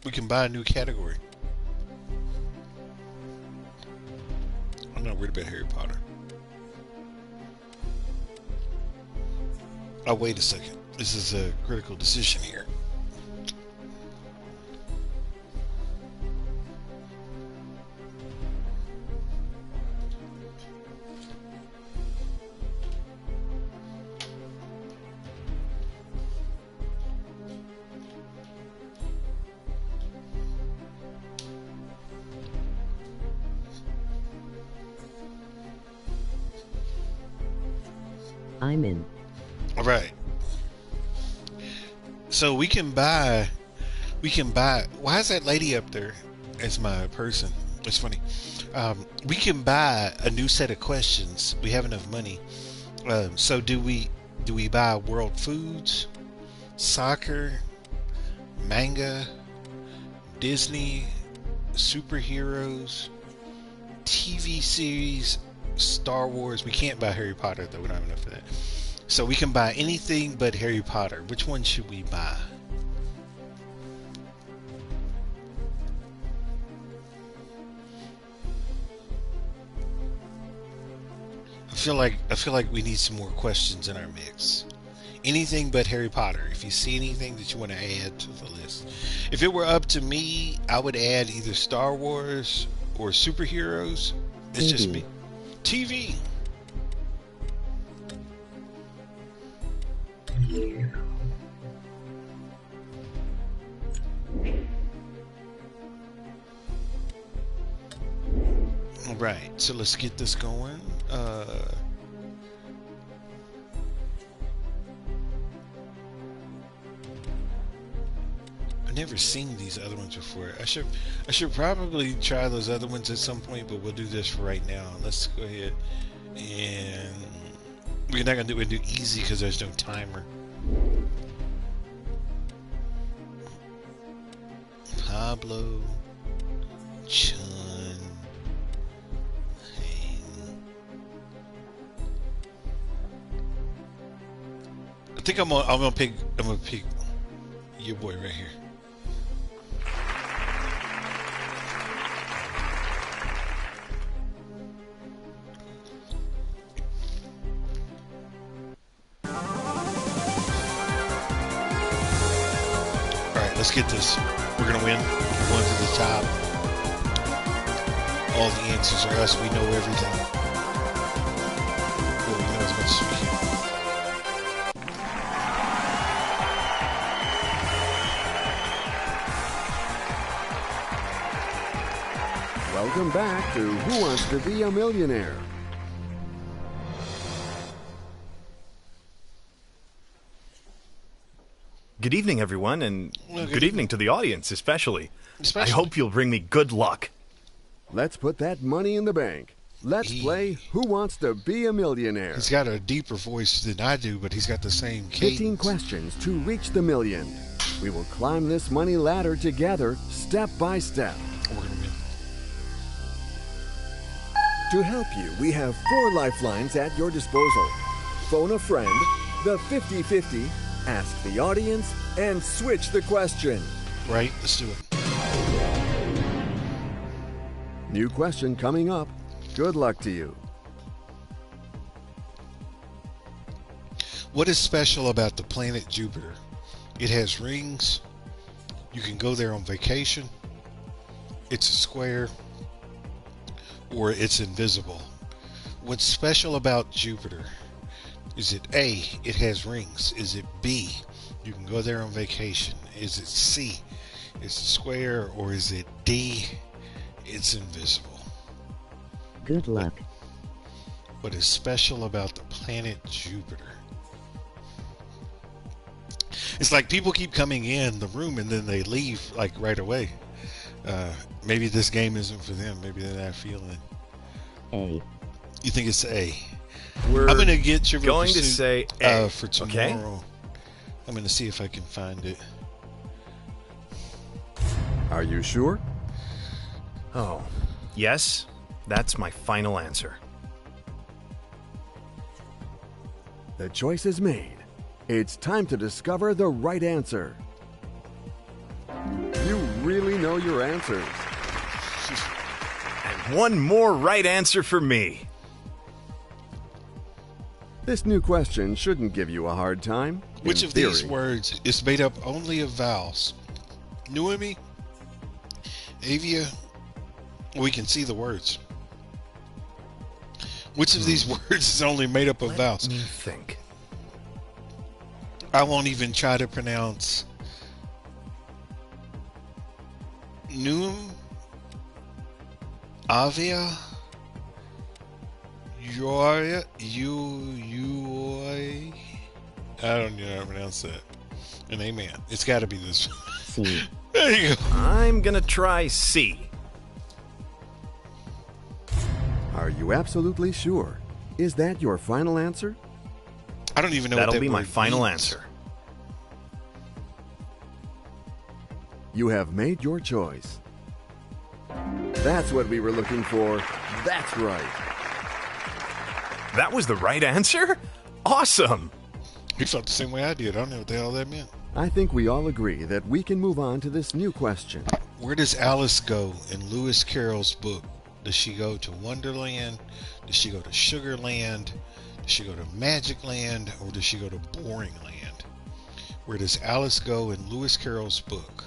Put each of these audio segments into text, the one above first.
We can buy a new category. I'm not worried about Harry Potter. Oh, wait a second. This is a critical decision here. I'm in. All right. So we can buy. Why is that lady up there as my person? It's funny. We can buy a new set of questions. We have enough money. So do we buy world foods, soccer, manga, Disney, superheroes, TV series, Star Wars? We can't buy Harry Potter though. We don't have enough for that. So we can buy anything but Harry Potter. Which one should we buy? I feel like we need some more questions in our mix. Anything but Harry Potter. If you see anything that you want to add to the list. If it were up to me, I would add either Star Wars or superheroes. It's just me. TV. All right, so let's get this going. I've never seen these other ones before. I should probably try those other ones at some point, but we'll do this for right now. Let's go ahead and we're not gonna do easy because there's no timer. Pablo, Chun, I think I'm gonna pick your boy right here. Let's get this. We're going to win. We're going to the top. All the answers are us. We know everything. Well, we know as much as we can. Welcome back to Who Wants to Be a Millionaire? Good evening, everyone, and good evening to the audience, especially. I hope you'll bring me good luck. Let's put that money in the bank. Let's play Who Wants to Be a Millionaire? He's got a deeper voice than I do, but he's got the same cadence. 15 questions to reach the million. We will climb this money ladder together, step by step. We're gonna win. To help you, we have 4 lifelines at your disposal. Phone a friend, the 50-50, ask the audience, and switch the question. Right, let's do it. New question coming up. Good luck to you. What is special about the planet Jupiter? It has rings. You can go there on vacation. It's a square. Or it's invisible. What's special about Jupiter? Is it A, it has rings? Is it B, you can go there on vacation? Is it C, it's a square? Or is it D, it's invisible? Good luck. What is special about the planet Jupiter? It's like people keep coming in the room and then they leave like right away. Maybe this game isn't for them. Maybe they're not feeling it. A. You think it's A? We're I'm gonna get your going to say A for tomorrow. Okay? I'm gonna see if I can find it. Are you sure? Oh, yes, that's my final answer. The choice is made. It's time to discover the right answer. You really know your answers. And one more right answer for me. This new question shouldn't give you a hard time. Which in of theory. these words is made up only of vowels? Nuemi, Avia, we can see the words. Which of these words is only made up of vowels? Let me think. I won't even try to pronounce Nuum, Avia, Yoy, I don't know how to pronounce that. And amen. It's got to be this one. C. There you go. I'm gonna try C. Are you absolutely sure? Is that your final answer? I don't even know That'll what that be my word final means. answer. You have made your choice. That's what we were looking for. That's right. That was the right answer? Awesome! He felt the same way I did. I don't know what the hell that meant. I think we all agree that we can move on to this new question. Where does Alice go in Lewis Carroll's book? Does she go to Wonderland? Does she go to Sugarland? Does she go to Magic Land? Or does she go to Boring Land? Where does Alice go in Lewis Carroll's book?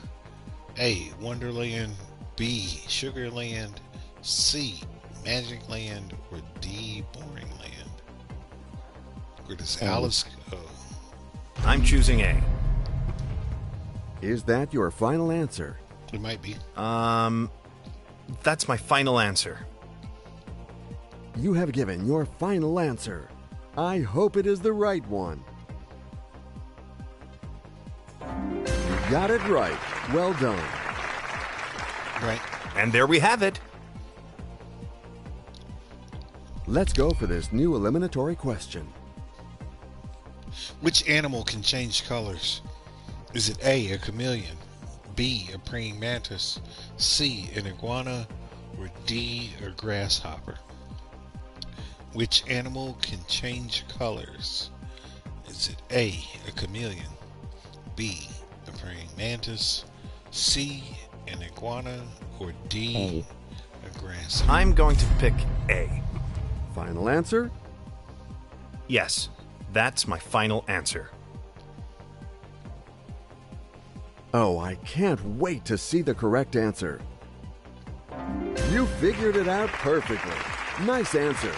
A. Wonderland. B. Sugarland. C. Magic Land. Or D. Boring Land? Where does Alice go? I'm choosing A. Is that your final answer? It might be. That's my final answer. You have given your final answer. I hope it is the right one. You got it right. Well done. Right. And there we have it. Let's go for this new eliminatory question. Which animal can change colors? Is it A, a chameleon, B, a praying mantis, C, an iguana, or D, a grasshopper? Which animal can change colors? Is it A, a chameleon, B, a praying mantis, C, an iguana, or D, a grasshopper? I'm going to pick A. Final answer? Yes, that's my final answer. Oh, I can't wait to see the correct answer. You figured it out perfectly. Nice answer.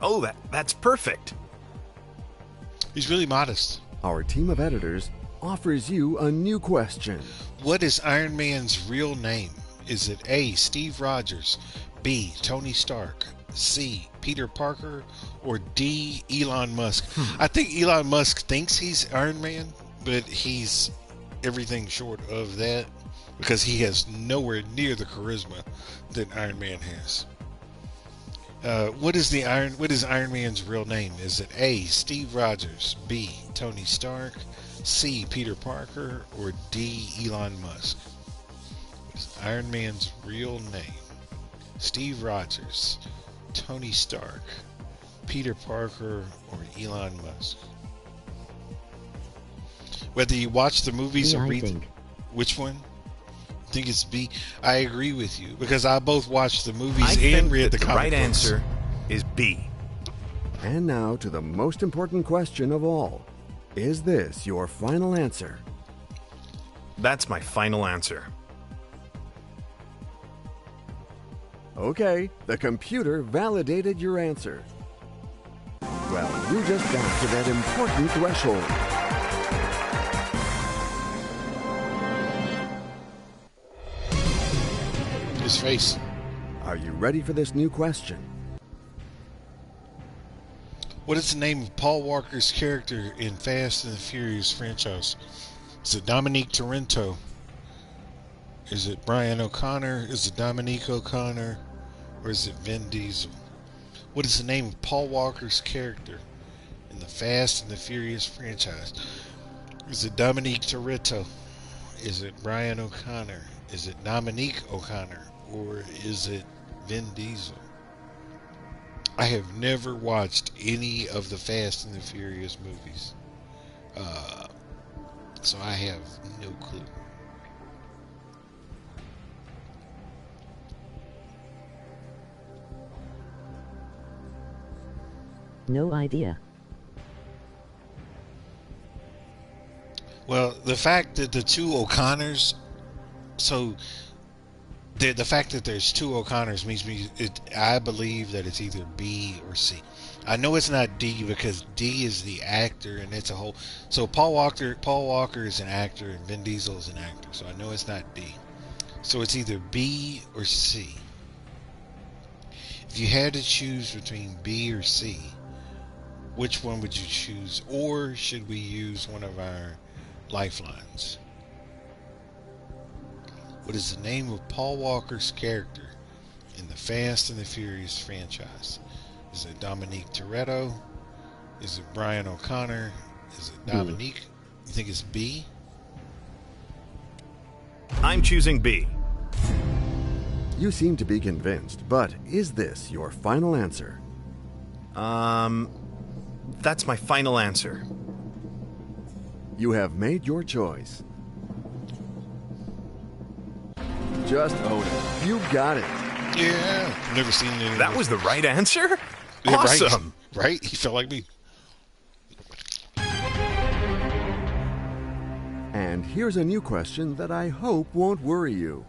Oh, that's perfect. He's really modest. Our team of editors offers you a new question. What is Iron Man's real name? Is it A, Steve Rogers, B, Tony Stark, C, Peter Parker, or D, Elon Musk? I think Elon Musk thinks he's Iron Man, but he's everything short of that because he has nowhere near the charisma that Iron Man has. What is Iron Man's real name? Is it A, Steve Rogers, B, Tony Stark, C, Peter Parker, or D, Elon Musk? What is Iron Man's real name? Steve Rogers, Tony Stark, Peter Parker, or Elon Musk? Whether you watch the movies B, or I read think. which one? I think it's B. I agree with you because I both watched the movies I and think read that the the comic right books. answer is B. And now to the most important question of all. Is this your final answer? That's my final answer. Okay, the computer validated your answer. Well, you just got to that important threshold. His face. Are you ready for this new question? What is the name of Paul Walker's character in Fast and the Furious franchise? Is it Dominique Toretto? Is it Brian O'Connor? Is it Dominique O'Connor? Or is it Vin Diesel? What is the name of Paul Walker's character in the Fast and the Furious franchise? Is it Dominique Toretto? Is it Brian O'Connor? Is it Dominique O'Connor? Or is it Vin Diesel? I have never watched any of the Fast and the Furious movies. So I have no clue. No idea. Well, the fact that the two O'Connors, so the fact that there's two O'Connors I believe that it's either B or C. I know it's not D because D is the actor and it's a whole. So Paul Walker is an actor and Vin Diesel is an actor. So I know it's not D. So it's either B or C. If you had to choose between B or C, which one would you choose? Or should we use one of our lifelines? What is the name of Paul Walker's character in the Fast and the Furious franchise? Is it Dominique Toretto? Is it Brian O'Connor? Is it Dominique? You think it's B? I'm choosing B. You seem to be convinced, but is this your final answer? That's my final answer. You have made your choice. Just own it. You got it. Yeah, never seen it. That was the right answer? Yeah, Awesome. Right? He felt like me. And here's a new question that I hope won't worry you.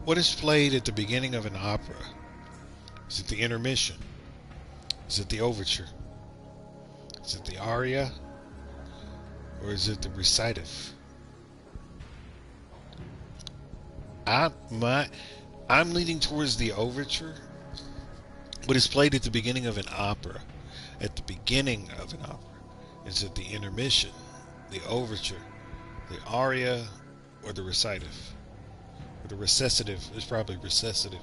What is played at the beginning of an opera? Is it the intermission? Is it the overture? Is it the aria? Or is it the recitative? I'm leaning towards the overture. What is played at the beginning of an opera? At the beginning of an opera. Is it the intermission, the overture, the aria, or the recitative? Or the recitative? It's probably recitative.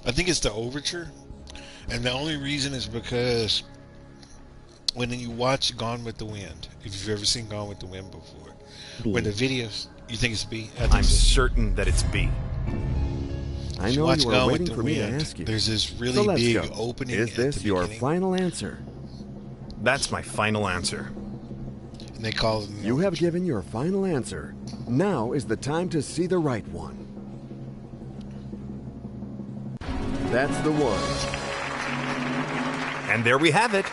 I think it's the overture. And the only reason is because when you watch Gone with the Wind, if you've ever seen Gone with the Wind before, B. when the videos, you think it's B? I think I'm certain that it's B. I know watch you are Gone with waiting the for me to Wind, ask you. there's this So really let's big go. opening. Is at this the your beginning, final answer? That's my final answer. and they call it. You have given your final answer. Now is the time to see the right one. That's the one. And there we have it.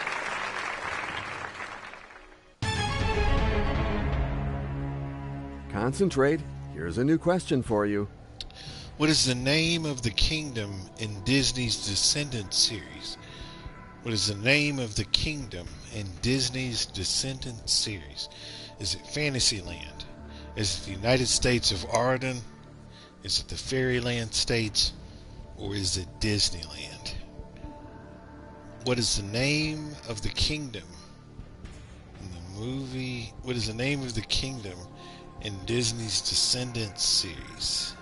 Concentrate. Here's a new question for you. What is the name of the kingdom in Disney's Descendants series? What is the name of the kingdom in Disney's Descendants series? Is it Fantasyland? Is it the United States of Arden? Is it the Fairyland States? Or is it Disneyland? What is the name of the kingdom in the movie? What is the name of the kingdom in Disney's Descendants series?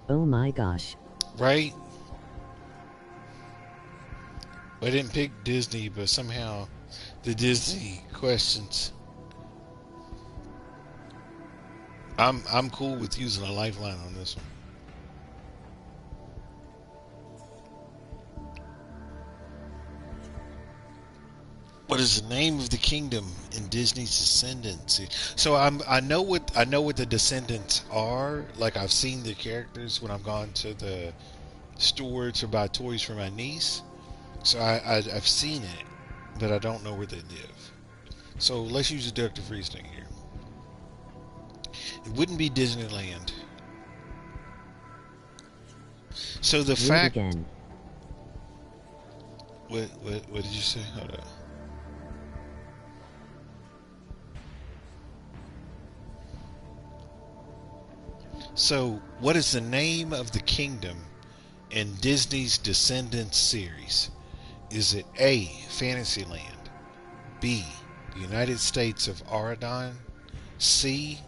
Oh my gosh. Right? I didn't pick Disney, but somehow the Disney questions. I'm cool with using a lifeline on this one. What is the name of the kingdom in Disney's Descendants? So I know what the Descendants are. Like I've seen the characters when I've gone to the store to buy toys for my niece. So I've seen it, but I don't know where they live. So let's use deductive reasoning here. It wouldn't be Disneyland. So the Read fact. again. What did you say? Hold on. So, what is the name of the kingdom in Disney's Descendants series? Is it A, Fantasyland, B, the United States of Aradon, C,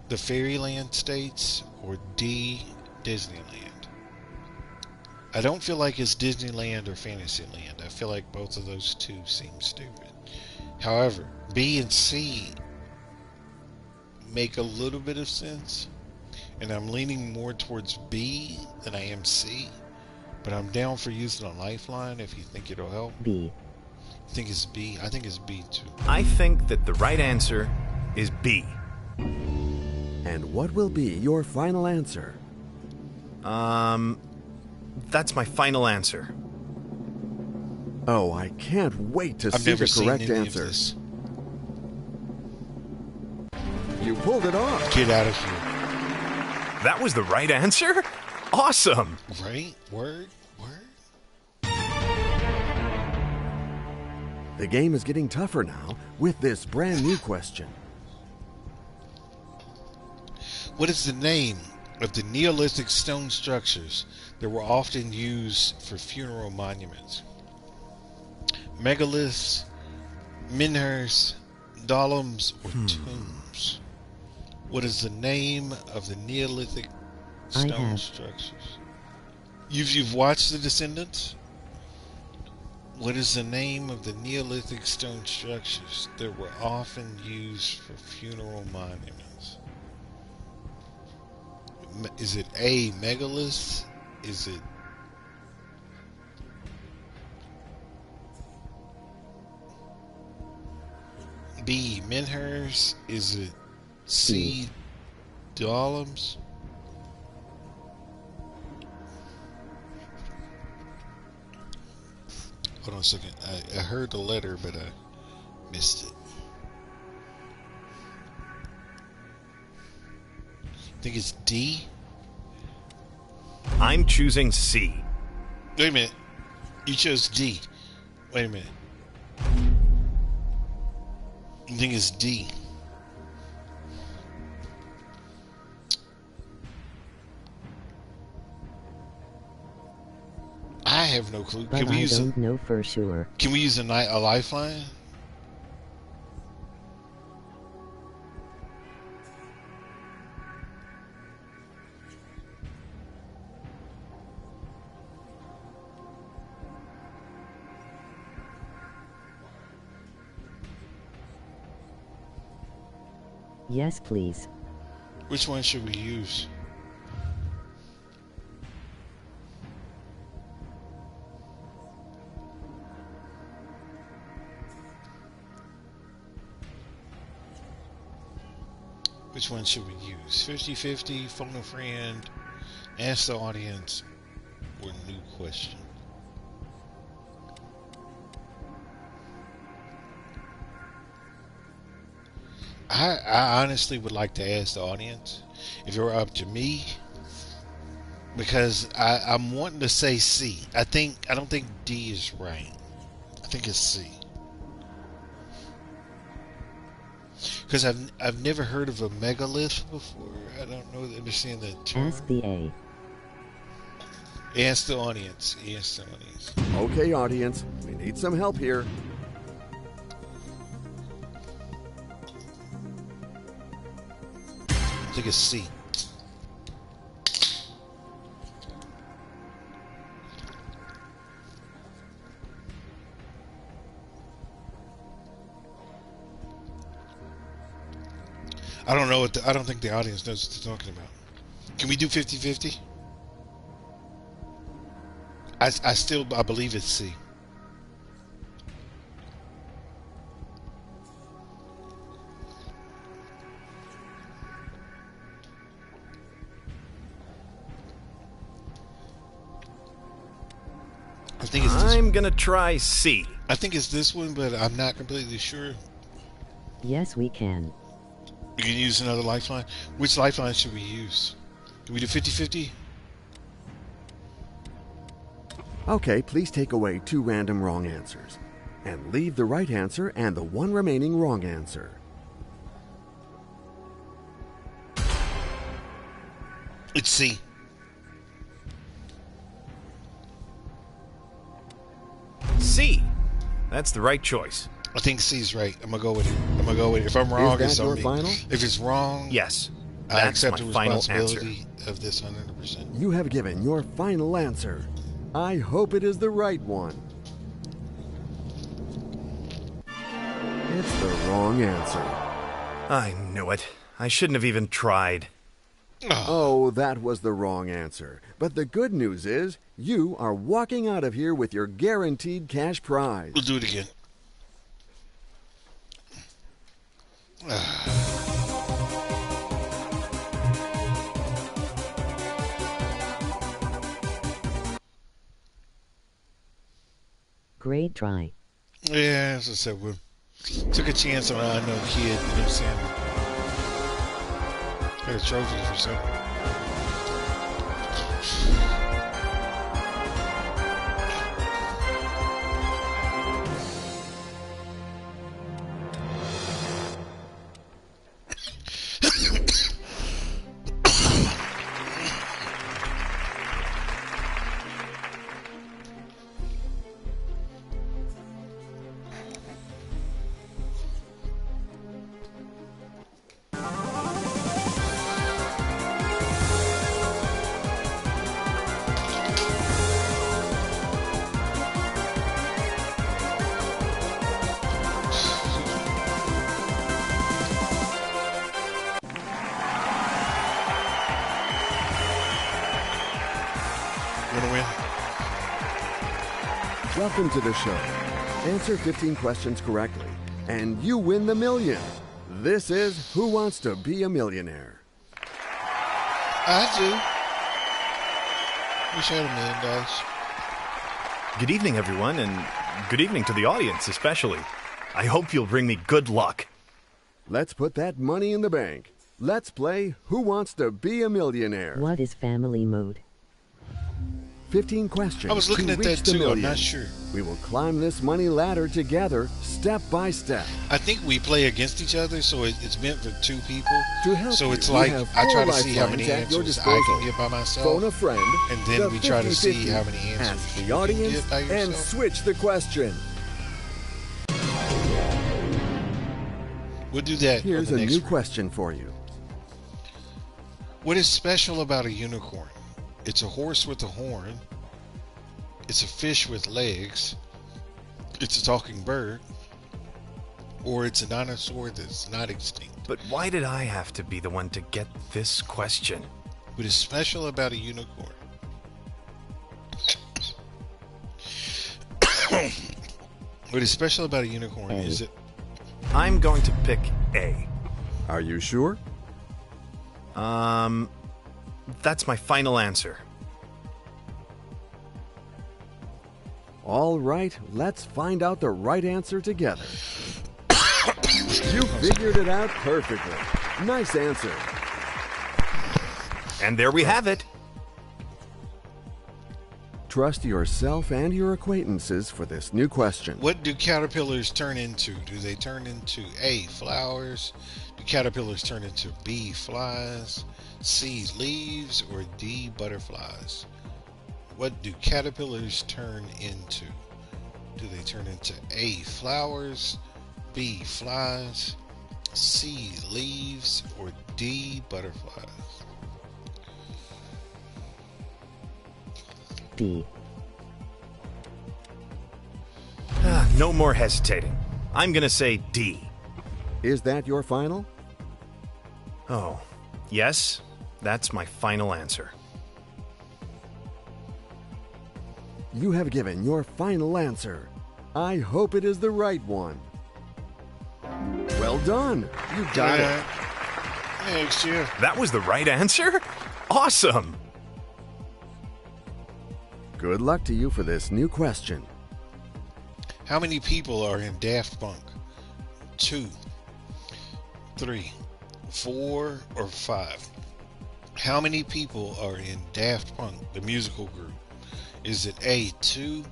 the Fairyland States, or D, Disneyland? I don't feel like it's Disneyland or Fantasyland. I feel like both of those two seem stupid. However, B and C make a little bit of sense, and I'm leaning more towards B than I am C, but I'm down for using a lifeline if you think it'll help. B. I think it's B. I think it's B too. I think that the right answer is B. And what will be your final answer? That's my final answer. Oh, I can't wait to I've see never the seen correct any answer. of this. You pulled it off. Get out of here. That was the right answer? Awesome! Right? Word? The game is getting tougher now with this brand new question. What is the name of the Neolithic stone structures that were often used for funeral monuments? Megaliths, menhirs, dolems, or tombs? What is the name of the Neolithic stone structures? You've watched The Descendants? What is the name of the Neolithic stone structures that were often used for funeral monuments? Is it A, megaliths? Is it B, menhirs? Is it C, dolems? Hold on a second. I heard the letter, but I missed it. I think it's D. I'm choosing C. Wait a minute. You chose D. Wait a minute. I think it's D. I have no clue. But I don't know for sure. Can we use a lifeline? Yes, please. Which one should we use? Which one should we use? 50-50, phone a friend, ask the audience, or new question? I honestly would like to ask the audience if it were up to me, because I'm wanting to say C. I don't think D is right. I think it's C. Because I've never heard of a megalith before. I don't understand that term. Ask the A. Ask the audience. Ask the audience. Okay, audience, we need some help here. I think it's C. I don't know I don't think the audience knows what they're talking about. Can we do 50-50? I believe it's C. I think it's this I'm one. gonna try C. I think it's this one, but I'm not completely sure. Yes, we can. We can use another lifeline. Which lifeline should we use? Can we do 50-50? Okay, please take away 2 random wrong answers. And leave the right answer and the 1 remaining wrong answer. It's C. C. That's the right choice. I think C's right. I'm gonna go with it. If I'm wrong, Is it's that on your me. final? If it's wrong, Yes. I That's accept my the final answer. responsibility of this 100%. You have given your final answer. I hope it is the right one. It's the wrong answer. I knew it. I shouldn't have even tried. Oh, that was the wrong answer. But the good news is, you are walking out of here with your guaranteed cash prize. We'll do it again. Great try. Yeah, as I said, we took a chance on an unknown kid. You know what I'm saying? Got a trophy for something. Welcome to the show. Answer 15 questions correctly, and you win the million. This is Who Wants to Be a Millionaire? I do. Wish I had $1 million. Good evening, everyone, and good evening to the audience, especially. I hope you'll bring me good luck. Let's put that money in the bank. Let's play Who Wants to Be a Millionaire? What is family mode? 15 questions. I was looking to at reach that the too. I'm million. not sure. We will climb this money ladder together, step by step. I think we play against each other, so it's meant for two people. To help So you, it's we like have I 4 try to see how many lifelines at your answers I disposal. can get by myself, Phone a friend, and then the we try to see 50-50. how many answers Ask you the can audience get by and yourself. switch the question. We'll do that. Here's on a the next new round. question for you. What is special about a unicorn? It's a horse with a horn. It's a fish with legs. It's a talking bird. Or it's a dinosaur that's not extinct. But why did I have to be the one to get this question? What is special about a unicorn? What is special about a unicorn is it? I'm going to pick A. Are you sure? That's my final answer. All right, let's find out the right answer together. You figured it out perfectly. Nice answer. And there we have it. Trust yourself and your acquaintances for this new question. What do caterpillars turn into? Do they turn into A, flowers? Do caterpillars turn into B, flies? C, leaves? Or D, butterflies? What do caterpillars turn into? Do they turn into A, flowers? B, flies? C, leaves? Or D, butterflies? D. No more hesitating. I'm going to say D. Is that your final? Oh, yes, that's my final answer. You have given your final answer. I hope it is the right one. Well done. You got it. Thanks, Jeff. That was the right answer? Awesome! Good luck to you for this new question. How many people are in Daft Punk? 2, 3, 4, or 5? How many people are in Daft Punk, the musical group? Is it A, 2,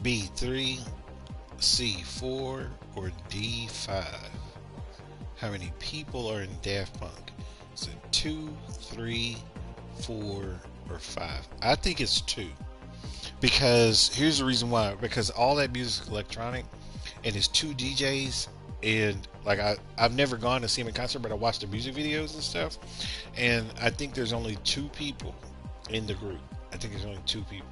B, 3, C, 4, or D, 5? How many people are in Daft Punk? Is it 2, 3, 4, or 5? I think it's 2. Because here's the reason why. Because all that music is electronic, and it's 2 DJs, and like I've never gone to see them in concert, but I watched the music videos and stuff, and I think there's only 2 people in the group. I think there's only 2 people.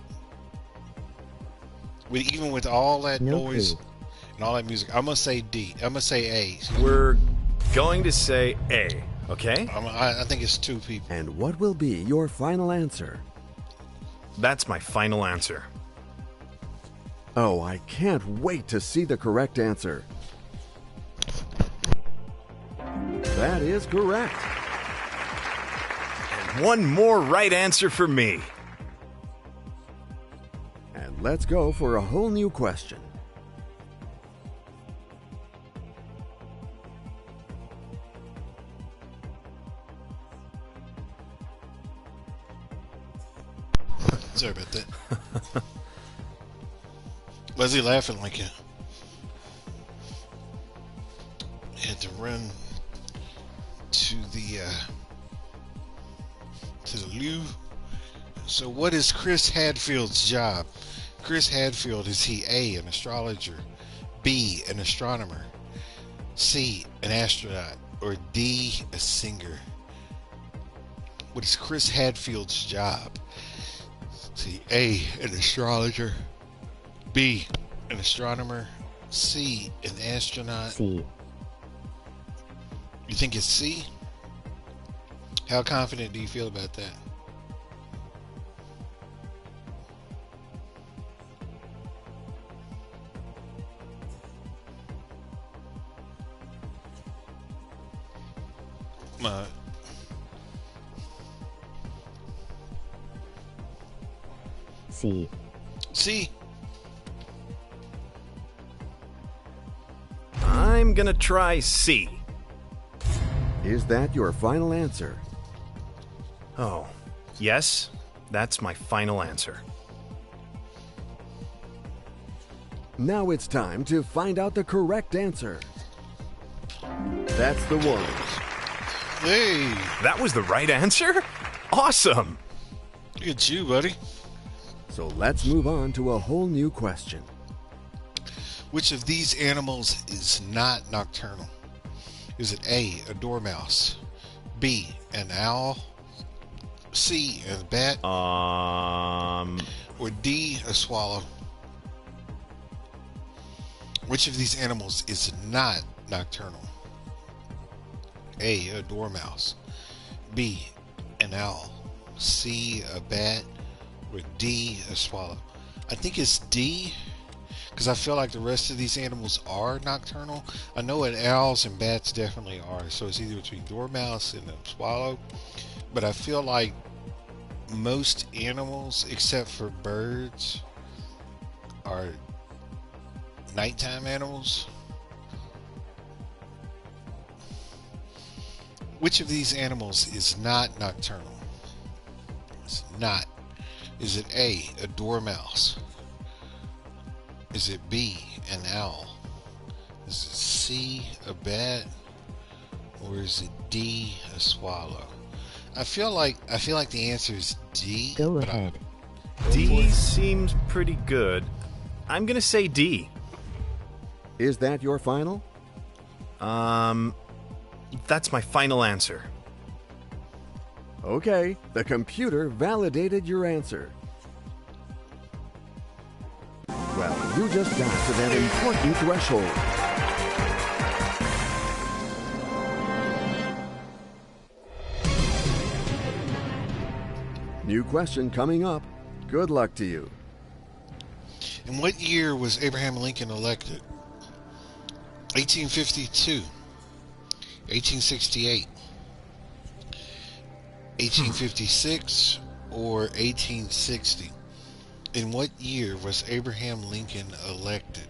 Even with all that No noise clue. and all that music, I'm gonna say D. I'm gonna say A. We're going to say A, okay? I think it's two people. And what will be your final answer? That's my final answer. Oh, I can't wait to see the correct answer. That is correct. And one more right answer for me. And let's go for a whole new question. Sorry about that. Why is he laughing like that? Had to run to the loo. So what is Chris Hadfield's job? Chris Hadfield, is he A, an astrologer, B, an astronomer, C, an astronaut, or D, a singer? What is Chris Hadfield's job? See, A, an astrologer, B, an astronomer, C, an astronaut. C. You think it's C? How confident do you feel about that? Uh, C. C. I'm gonna try C. Is that your final answer? Oh, yes, that's my final answer. Now it's time to find out the correct answer. That's the one. Hey, That was the right answer? Awesome! look at you, buddy. So let's move on to a whole new question. Which of these animals is not nocturnal? Is it A, a dormouse, B, an owl, C, a bat, or D, a swallow? Which of these animals is not nocturnal? A, a dormouse, B, an owl, C, a bat, or D, a swallow? I think it's D, because I feel like the rest of these animals are nocturnal. I know that owls and bats definitely are, so it's either between dormouse and a swallow. But I feel like most animals, except for birds, are nighttime animals. Which of these animals is not nocturnal? It's not. Is it A, a dormouse? Is it B, an owl? Is it C, a bat? Or is it D, a swallow? I feel like the answer is D. Go but ahead. D seems pretty good. I'm gonna say D. Is that your final? That's my final answer. Okay, the computer validated your answer. Well, you just got to that important threshold. New question coming up. Good luck to you. In what year was Abraham Lincoln elected? 1852, 1868, 1856, or 1860? In what year was Abraham Lincoln elected?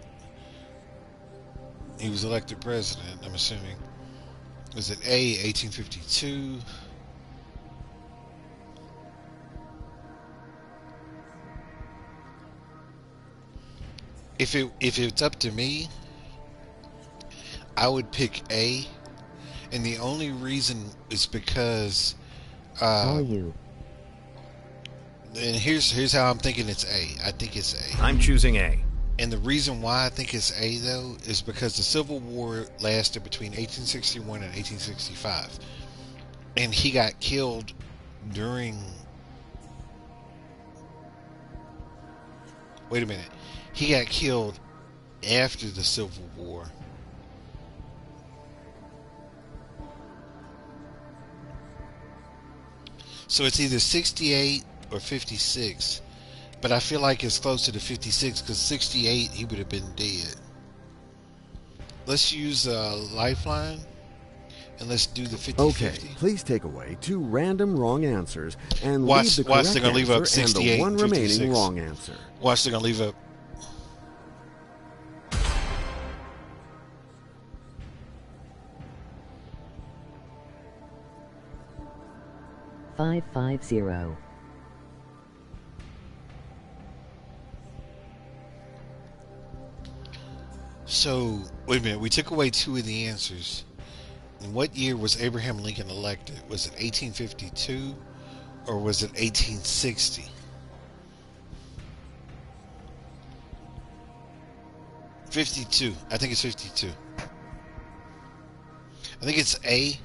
He was elected president, I'm assuming. Was it A, 1852? If it's up to me, I would pick A, and the only reason is because Are you? and here's how I'm thinking it's A. I think it's A. I'm choosing A. And the reason why I think it's A, though, is because the Civil War lasted between 1861 and 1865. And he got killed during Wait a minute. He got killed after the Civil War. So it's either 68 or 56. But I feel like it's closer to 56 because 68 he would have been dead. Let's use a lifeline and let's do the 50-50. Okay, please take away 2 random wrong answers and Watch, leave the watch, correct they're gonna leave up answer and 68 the one and 56. remaining wrong answer. Watch, they're gonna leave up. Five 550. So, wait a minute. We took away 2 of the answers. In what year was Abraham Lincoln elected? Was it 1852 or was it 1860? '52. I think it's 52. I think it's A.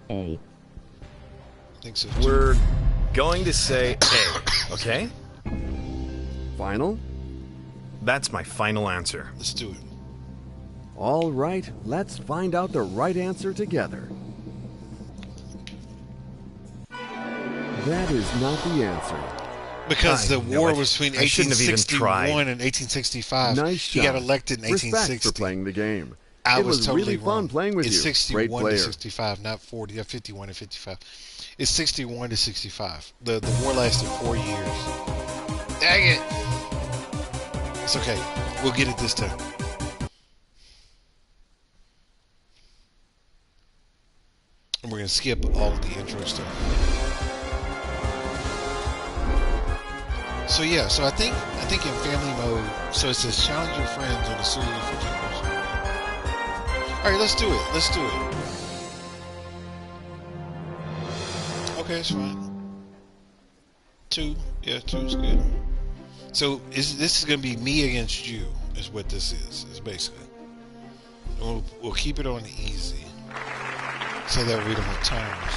A. I think so too. We're going to say A, okay? Final? That's my final answer. Let's do it. All right, let's find out the right answer together. That is not the answer. Because I the knew war it. was between I shouldn't have even 1861 tried. and 1865. Nice He shot. got elected in Respect 1860. for playing the game. I It was was totally really fun wrong. playing with it's you. 61 Great to player. 65, not 40. Yeah, 51 to 55. It's 61 to 65. The war lasted 4 years. Dang it! It's okay. We'll get it this time. And we're gonna skip all of the intro stuff. So yeah, so I think in family mode, so it says challenge your friends on a series of 15 questions. All right, let's do it. Let's do it. Okay, it's fine. 2, yeah, 2 is good. So this is gonna be me against you, is what this is. Is basically. And we'll keep it on the easy, so that we don't have timers.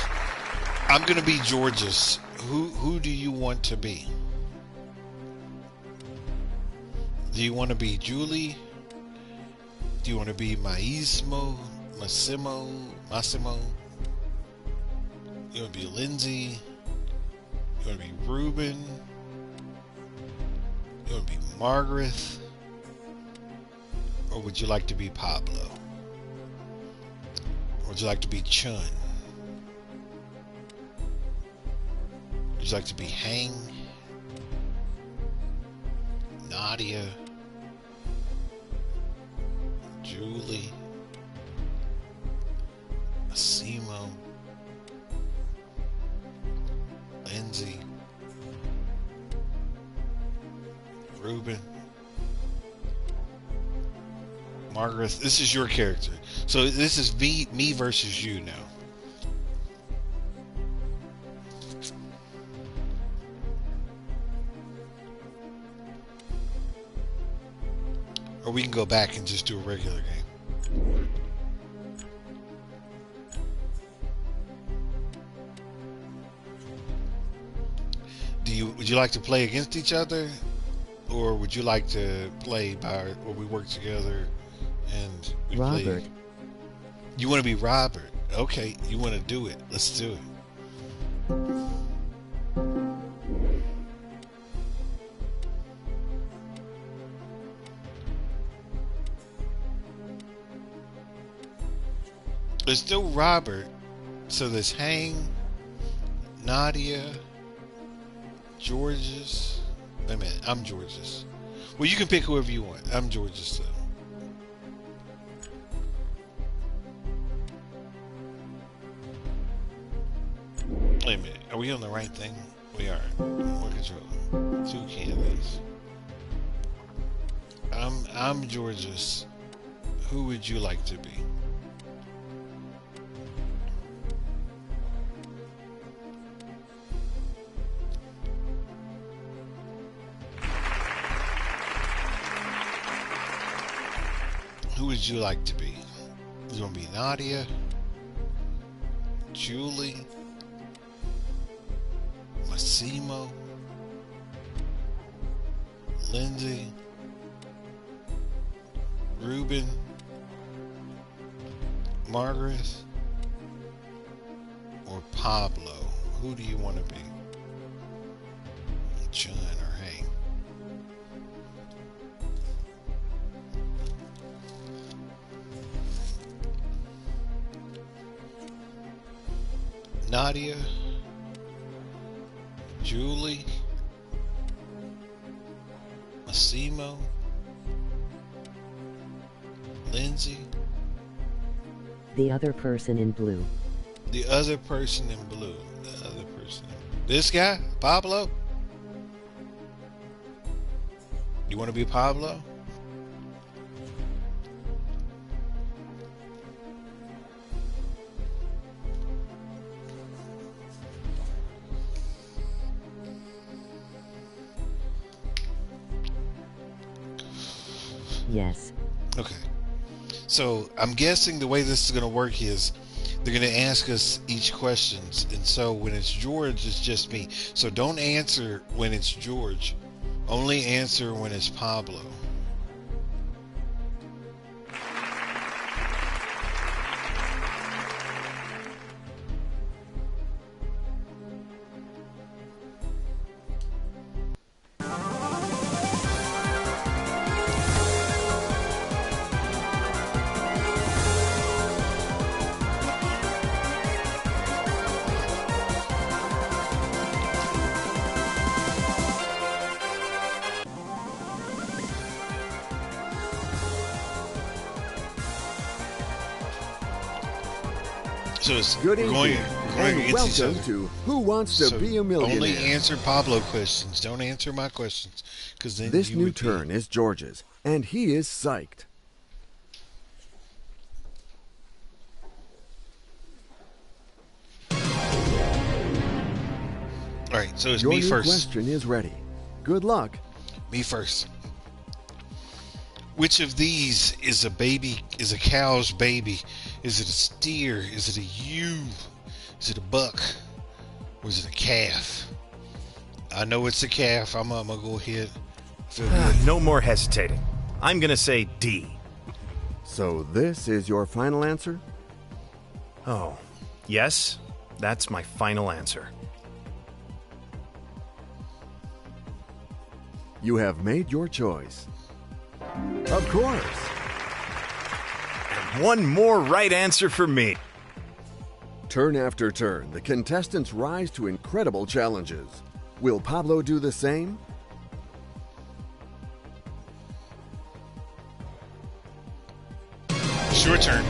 I'm gonna be Georges. Who do you want to be? Do you want to be Julie? Do you want to be Massimo? You want to be Lindsay? You want to be Ruben? You want to be Margaret? Or would you like to be Pablo? Or would you like to be Chun? Would you like to be Hang? Nadia? Julie? Massimo? Lindsay? Ruben? Margaret? This is your character. So this is me versus you now. Or we can go back and just do a regular game. Would you like to play against each other? Or would you like to play where we work together and we Robert. play? You want to be Robert? Okay, you want to do it. Let's do it. There's still Robert. So there's Hang, Nadia, Georges. Wait a minute, I'm Georges. Well, you can pick whoever you want. I'm Georges, though. Wait a minute, are we on the right thing? We are. More control. 2 candidates. I'm Georges. Who would you like to be? would you like to be? Is it going to be Nadia? Julie? Massimo? Lindsay? Ruben? Margaret? Or Pablo? Who do you want to be? John or Hank? Nadia? Julie? Massimo? Lindsay? The other person in blue. The other person in blue. The other person. This guy? Pablo? You want to be Pablo? Yes. Okay. So I'm guessing the way this is going to work is they're going to ask us each questions. And so when it's George, it's just me. So don't answer when it's George. Only answer when it's Pablo. So it's, Good we're going, evening, we're going and against each welcome other. to Who Wants to So Be a Millionaire? only answer Pablo questions. Don't answer my questions, because then This you new would turn is George's, and he is psyched. All right, so it's Your me new first. question is ready. Good luck. Me first. Which of these is a baby? Is a cow's baby? Is it a steer? Is it a ewe? Is it a buck? Or is it a calf? I know it's a calf. I'm gonna go ahead. Feel good. No more hesitating. I'm gonna say D. So this is your final answer? Oh, yes, that's my final answer. You have made your choice. Of course. One more right answer for me. Turn after turn, the contestants rise to incredible challenges. Will Pablo do the same? It's your turn.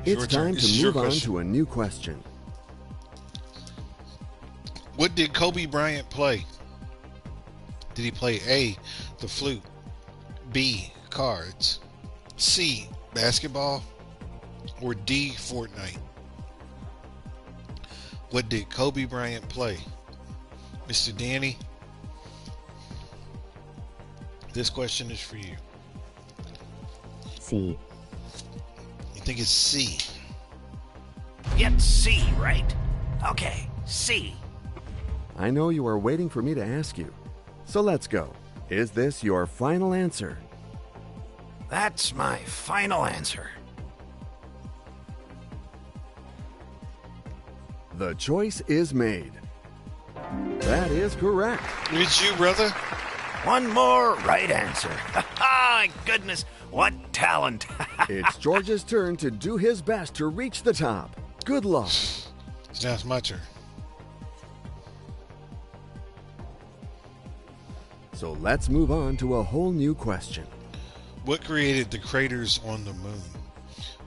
It's Your turn. time This is to your move on question. to a new question. What did Kobe Bryant play? Did he play A, the flute, B, cards, C, basketball, or D, Fortnite? What did Kobe Bryant play? Mr. Danny, this question is for you. C. You think it's C? It's C, right? Okay, C. I know you are waiting for me to ask you. So let's go. Is this your final answer? That's my final answer. The choice is made. That is correct. It's you, brother. One more right answer. My goodness, what talent. It's George's turn to do his best to reach the top. Good luck. Now it's my turn. So let's move on to a whole new question. What created the craters on the moon?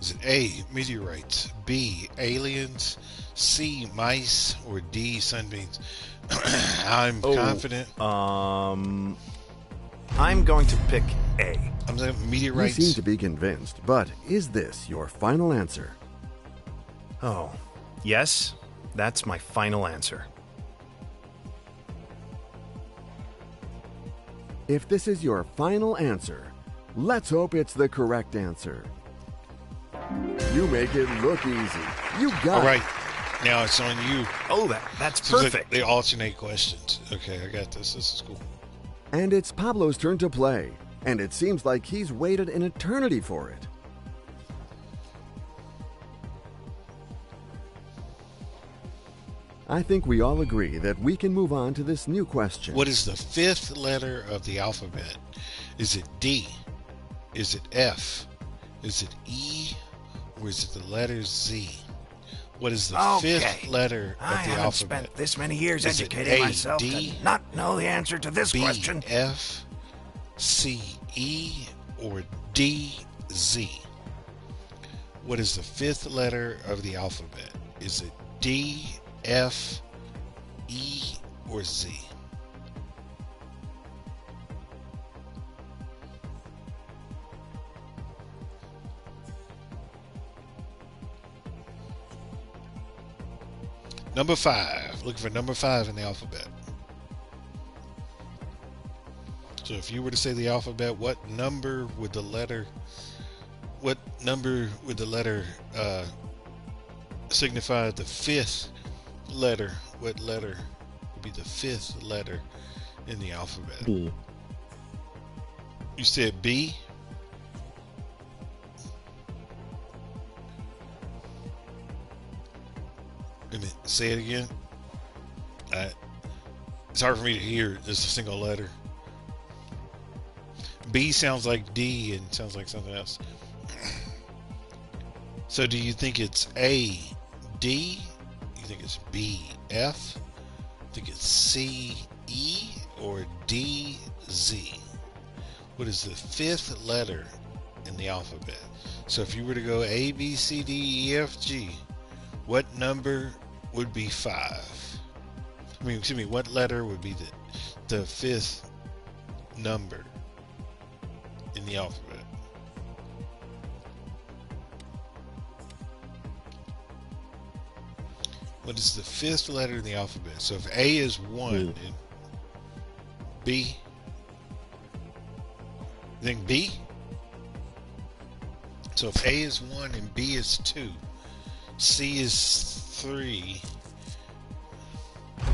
Is it A, meteorites, B, aliens, C, mice, or D, sunbeams? I'm confident. I'm going to pick A. I'm saying You meteorites. seem to be convinced, but is this your final answer? Oh, yes, that's my final answer. If this is your final answer, Let's hope it's the correct answer. You make it look easy. You got All right. it. Now it's on you. Oh, that's So perfect. they alternate questions. Okay, I got this. This is cool. And it's Pablo's turn to play. And it seems like he's waited an eternity for it. I think we all agree that we can move on to this new question. What is the fifth letter of the alphabet? Is it D? Is it F? Is it E? Or is it the letter Z? What is the fifth letter of I the haven't alphabet? spent this many years Is it educating A, myself D, to not know the answer to this B, question. F, C, E, or D, Z? What is the fifth letter of the alphabet? Is it D, F, E, or Z? Number 5. Looking for number 5 in the alphabet. So if you were to say the alphabet, what number would the letter signify the fifth letter? What letter would be the fifth letter in the alphabet? B. You said B? Wait a minute, say it again. It's hard for me to hear just a single letter. B sounds like D and sounds like something else. So do you think it's A, D? You think it's B, F? You think it's C, E, or D, Z? What is the fifth letter in the alphabet? So if you were to go A, B, C, D, E, F, G, what number would be 5? What letter would be the fifth number in the alphabet? What is the fifth letter in the alphabet? So if A is 1 and B, you think B? So if A is 1 and B is 2, C is 3.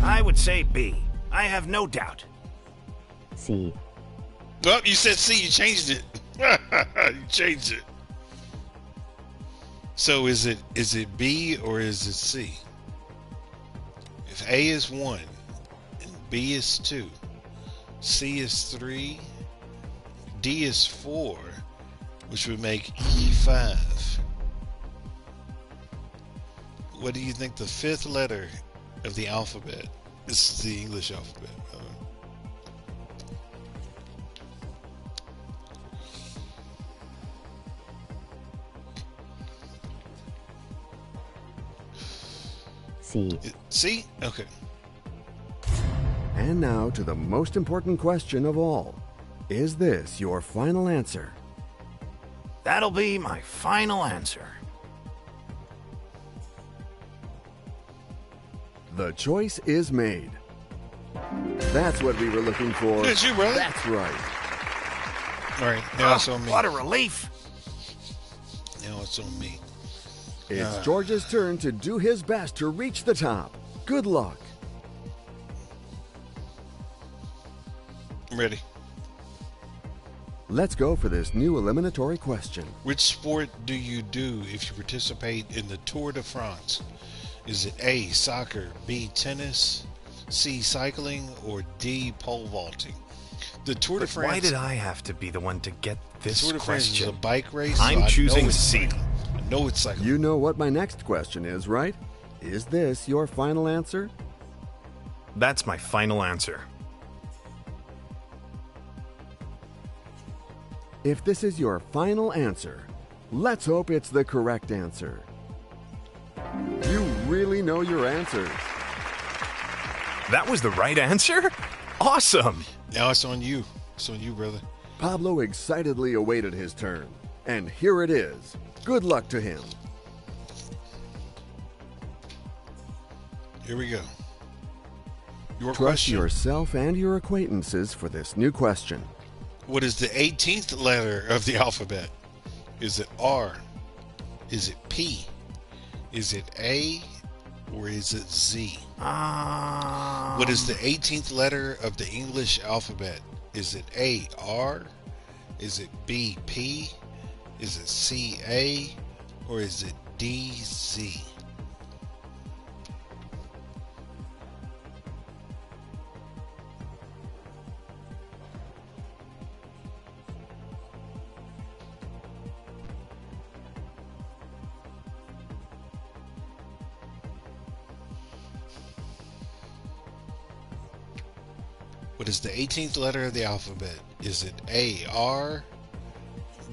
I would say B. I have no doubt. C. Oh, you said C, you changed it. You changed it. So is it B or is it C? If A is 1 and B is 2, C is 3, D is 4, which would make E 5. What do you think the fifth letter of the alphabet? This is the English alphabet. C. C? Okay. And now to the most important question of all. Is this your final answer? That'll be my final answer. The choice is made. That's what we were looking for. It's you, brother. That's right. All right, now it's on me. What a relief. Now it's on me. It's George's turn to do his best to reach the top. Good luck. I'm ready. Let's go for this new eliminatory question. Which sport do you do if you participate in the Tour de France? Is it A, soccer, B, tennis, C, cycling, or D, pole vaulting? The Tour de But France. why did I have to be the one to get The this Tour de France is question? a bike race. I'm so I choosing know it's C. cycling. I know it's cycling. You know what my next question is, right? Is this your final answer? That's my final answer. If this is your final answer, let's hope it's the correct answer. You really know your answers. That was the right answer? Awesome! Now it's on you. It's on you, brother. Pablo excitedly awaited his turn. And here it is. Good luck to him. Here we go. Your Trust question. yourself and your acquaintances for this new question. What is the 18th letter of the alphabet? Is it R? Is it P? Is it A? Or is it Z? What is the 18th letter of the English alphabet? Is it A, R? Is it B, P? Is it C, A? Or is it D, Z? What is the 18th letter of the alphabet? Is it A, R,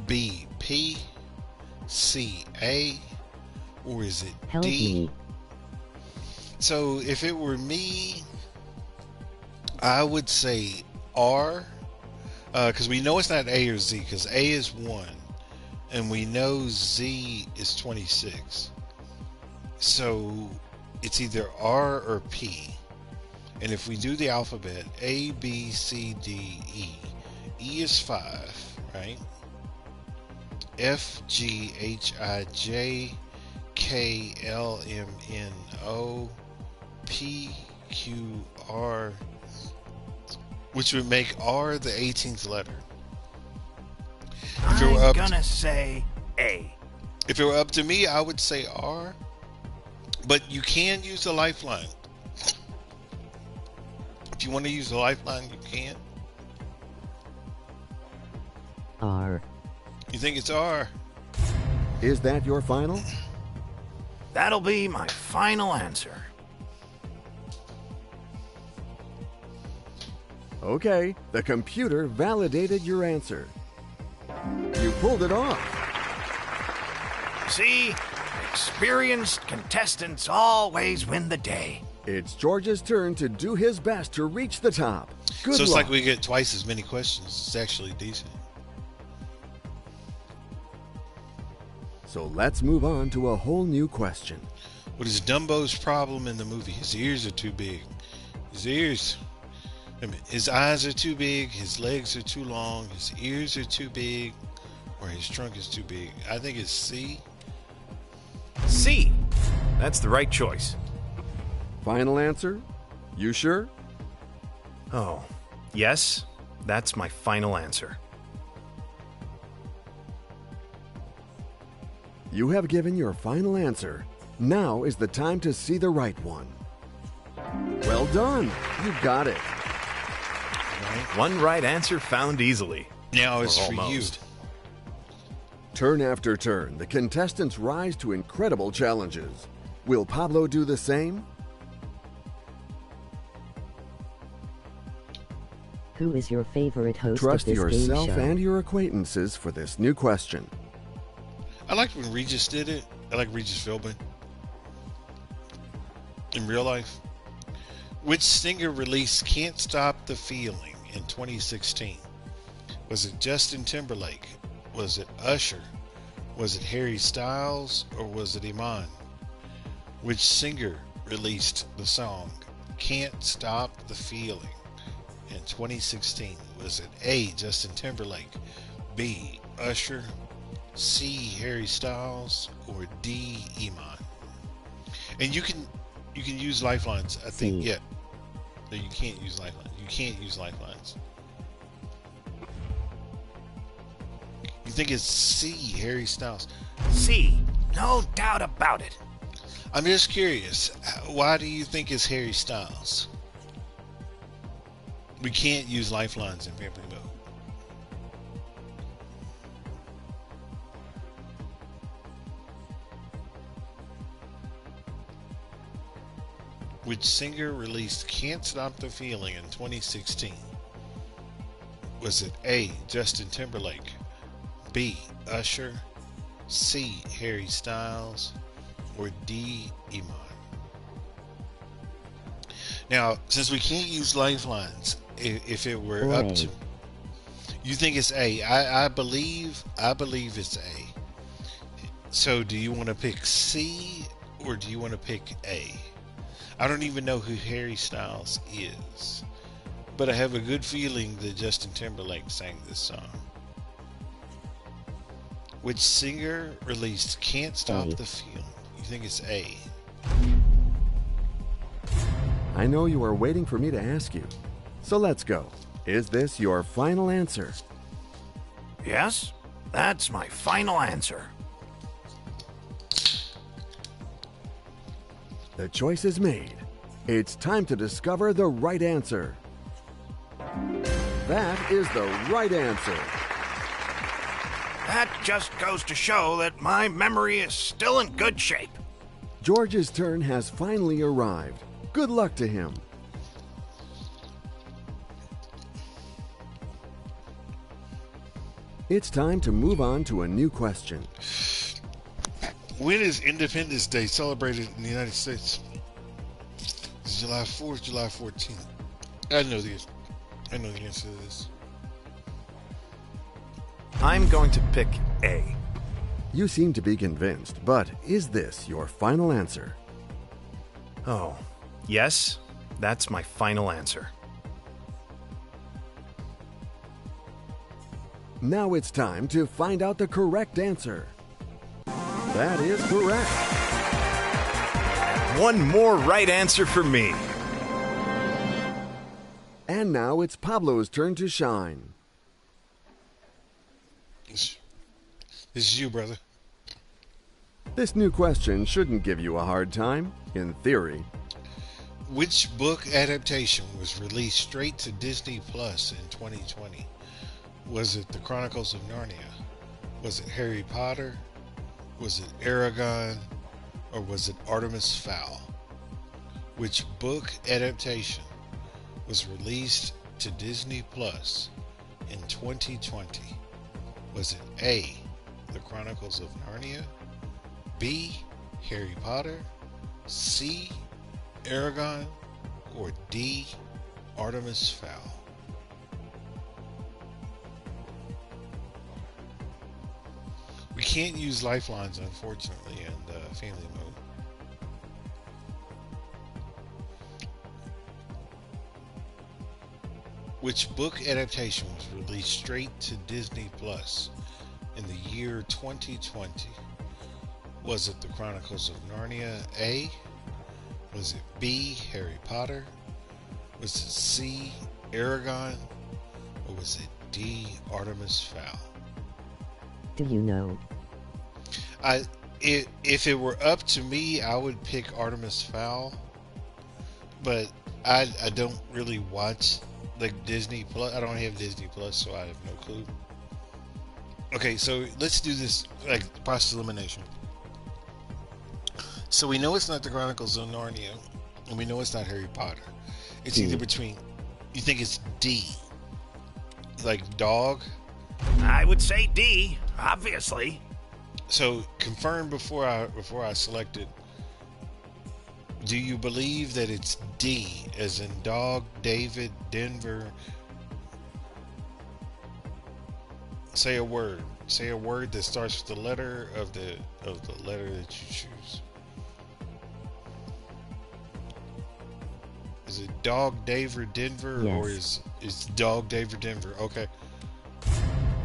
B, P, C, A, or is it Help D? me. So if it were me, I would say R, because we know it's not A or Z, because A is 1, and we know Z is 26. So it's either R or P. And if we do the alphabet, A, B, C, D, E. E is 5, right? F, G, H, I, J, K, L, M, N, O, P, Q, R, which would make R the 18th letter. I'm gonna say A. If it were up to me, I would say R. But you can use a lifeline. If you want to use a lifeline, you can. R. You think it's R? Is that your final? That'll be my final answer. Okay, the computer validated your answer. You pulled it off. See? Experienced contestants always win the day. It's George's turn to do his best to reach the top. Good So it's luck. like we get twice as many questions. It's actually decent. So let's move on to a whole new question. What is Dumbo's problem in the movie? His ears are too big. His ears. I mean, his eyes are too big. His legs are too long. His ears are too big. Or his trunk is too big. I think it's C. C. That's the right choice. Final answer? You sure? Oh, yes, that's my final answer. You have given your final answer. Now is the time to see the right one. Well done. You got it. One right answer found easily. Now it's Or for you. almost. Turn after turn, the contestants rise to incredible challenges. Will Pablo do the same? Who is your favorite host Trust of this game yourself show? and your acquaintances for this new question. I liked when Regis did it. I like Regis Philbin. In real life. Which singer released Can't Stop the Feeling in 2016? Was it Justin Timberlake? Was it Usher? Was it Harry Styles? Or was it Iman? Which singer released the song Can't Stop the Feeling in 2016? Was it A, Justin Timberlake, B, Usher, C, Harry Styles, or D, Iman? And you can use lifelines. I think C. yeah. No, you can't use lifelines. You can't use lifelines. You think it's C, Harry Styles? C. No doubt about it. I'm just curious. Why do you think it's Harry Styles? We can't use lifelines in family mode. Which singer released Can't Stop the Feeling in 2016? Was it A, Justin Timberlake, B, Usher, C, Harry Styles, or D, Iman? Now, since we can't use lifelines, if it were up to, you think it's A? I believe it's A. So, do you want to pick C or do you want to pick A? I don't even know who Harry Styles is. but I have a good feeling that Justin Timberlake sang this song. Which singer released Can't Stop A. the Feeling? You think it's A? I know you are waiting for me to ask you. So let's go. Is this your final answer? Yes, that's my final answer. The choice is made. It's time to discover the right answer. That is the right answer. That just goes to show that my memory is still in good shape. George's turn has finally arrived. Good luck to him. It's time to move on to a new question. When is Independence Day celebrated in the United States? Is it July 4th, July 14th? I know the answer to this. I'm going to pick A. You seem to be convinced, but is this your final answer? Oh, yes, that's my final answer. Now it's time to find out the correct answer. That is correct. One more right answer for me. And now it's Pablo's turn to shine. This is you, brother. This new question shouldn't give you a hard time, in theory. Which book adaptation was released straight to Disney Plus in 2020? Was it The Chronicles of Narnia? Was it Harry Potter? Was it Aragon? Or was it Artemis Fowl? Which book adaptation was released to Disney Plus in 2020? Was it A, The Chronicles of Narnia, B, Harry Potter, C, Aragon, or D, Artemis Fowl? We can't use lifelines, unfortunately, in family mode. Which book adaptation was released straight to Disney Plus in the year 2020? Was it The Chronicles of Narnia, A? Was it B, Harry Potter? Was it C, Aragon? Or was it D, Artemis Fowl? Do you know? If it were up to me, I would pick Artemis Fowl, but I don't really watch like Disney Plus. I don't have Disney Plus, so I have no clue. Okay, so let's do this like process elimination. So we know it's not the Chronicles of Narnia, and we know it's not Harry Potter. It's either between. You think it's D, like dog? I would say D, obviously. So confirm before I select it. Do you believe that it's D, as in dog, David, Denver? Say a word. Say a word that starts with the letter of the letter that you choose. Is it dog, David, Denver, Yes. or is dog, David, Denver? Okay.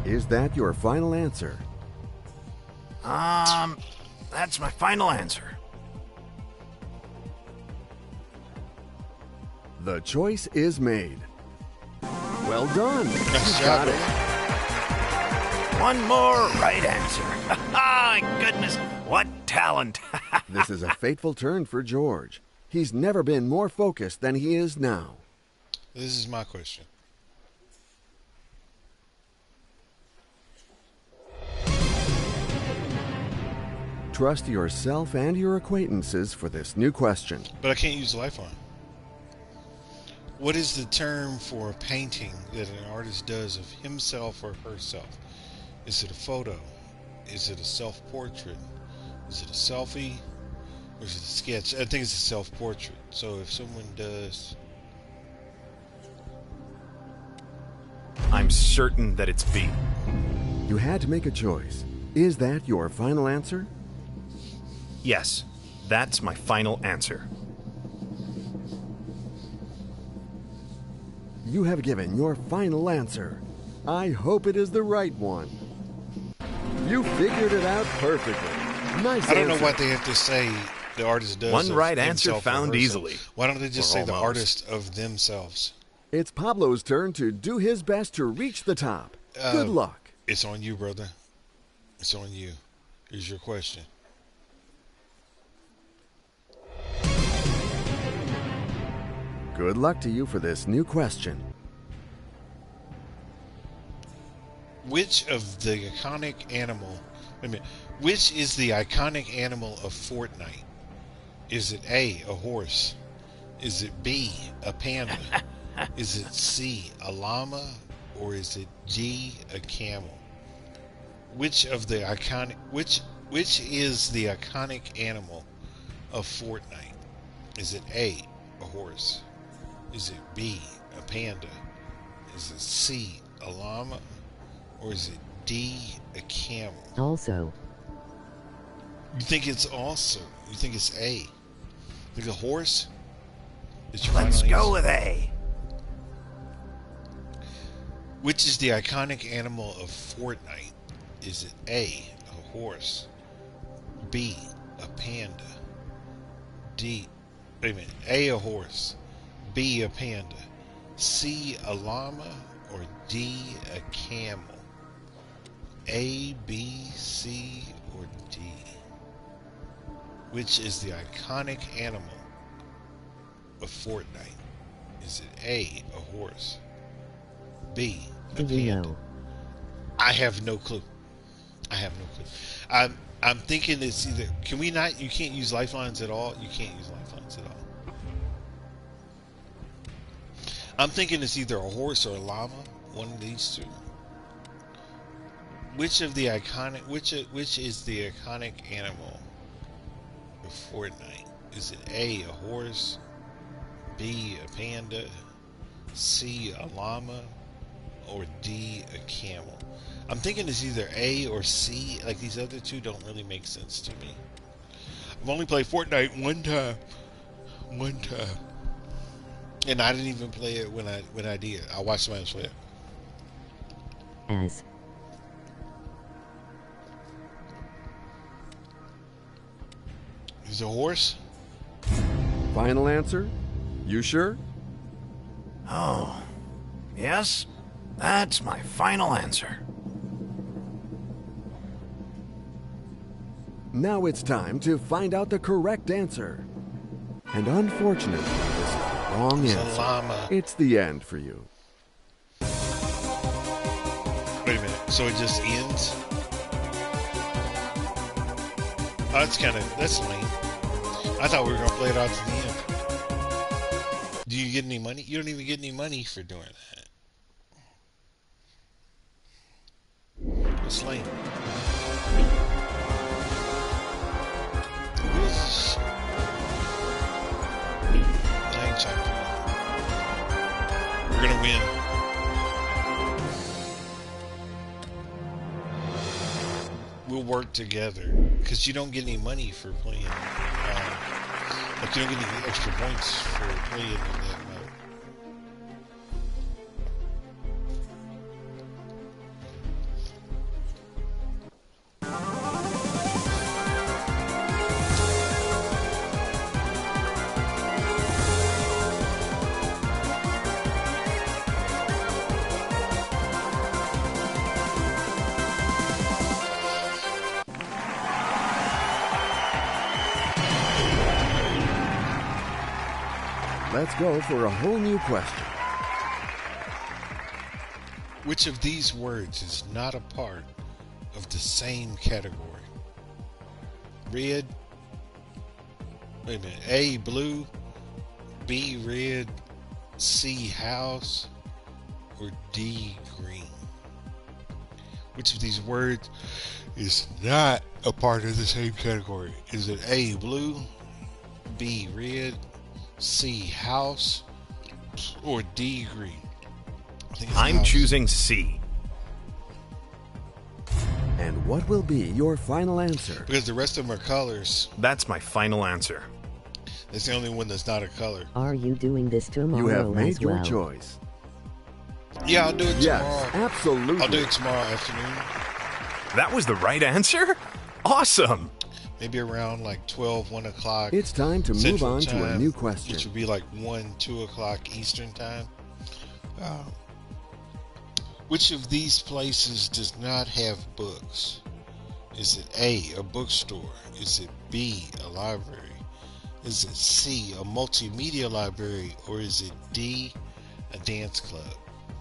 Is that your final answer? That's my final answer. The choice is made. Well done. Nice You job, got it. man. One more right answer. My goodness, what talent. This is a fateful turn for George. He's never been more focused than he is now. This is my question. Trust yourself and your acquaintances for this new question. But I can't use Lifeline. What is the term for a painting that an artist does of himself or herself? Is it a photo? Is it a self-portrait? Is it a selfie? Or is it a sketch? I think it's a self-portrait. So if someone does... I'm certain that it's B. You had to make a choice. Is that your final answer? Yes, that's my final answer. You have given your final answer. I hope it is the right one. You figured it out perfectly. Nice I don't know answer. what they have to say the artist does. One of right answer himself or found herself. easily. Why don't they just Or say the almost. artist of themselves? It's Pablo's turn to do his best to reach the top. Good luck. It's on you, brother. It's on you. Here's your question. Good luck to you for this new question. Which of the iconic animal... Wait a minute. Which is the iconic animal of Fortnite? Is it A, a horse? Is it B, a panda? Is it C, a llama? Or is it D, a camel? Which of the iconic... Which is the iconic animal of Fortnite? Is it A, a horse? Is it B, a panda? Is it C, a llama? Or is it D, a camel? Also, You think it's also? You think it's A? Like a horse? Is your Let's final go answer? with A. Which is the iconic animal of Fortnite? Is it A, a horse? B, a panda? D, wait a minute. A, a horse. B, a panda. C, a llama. Or D, a camel? A, B, C, or D? Which is the iconic animal of Fortnite? Is it A, a horse? B, a do you panda? know? I have no clue. I have no clue. I'm thinking it's either... Can we not... You can't use lifelines at all? You can't use lifelines at all. I'm thinking it's either a horse or a llama. One of these two. Which of the iconic... Which is the iconic animal of Fortnite? Is it A, a horse? B, a panda? C, a llama? Or D, a camel? I'm thinking it's either A or C. Like, these other two don't really make sense to me. I've only played Fortnite one time. One time. And I didn't even play it when I did. I watched somebody else play it. As Is it a horse? Final answer? You sure? Oh, yes, that's my final answer. Now it's time to find out the correct answer. And unfortunately, this is the wrong It's a answer. llama. It's the end for you. Wait a minute. So it just ends? Oh, that's lame. I thought we were going to play it out to the end. Do you get any money? You don't even get any money for doing that. It's lame. I ain't trying to win. We're going to win. We'll work together because you don't get any money for playing. Like you don't get any extra points for playing in that mode. Let's go for a whole new question. Which of these words is not a part of the same category? Red. Wait a minute. A, blue. B, red. C, house. Or D, green? Which of these words is not a part of the same category? Is it A, blue. B, red. C, house. Or D, green? I think it's I'm house. choosing C. And what will be your final answer? Because the rest of them are colors. That's my final answer. That's the only one that's not a color. are you doing this tomorrow You have as made your well? choice. Yeah, I'll do it Yes, tomorrow. absolutely. I'll do it tomorrow afternoon. That was the right answer? Awesome! Maybe around like 12, 1 o'clock. It's time to move Central on to a Time, new question. which would be like 1, 2 o'clock Eastern Time. Which of these places does not have books? Is it A, a bookstore? Is it B, a library? Is it C, a multimedia library? Or is it D, a dance club?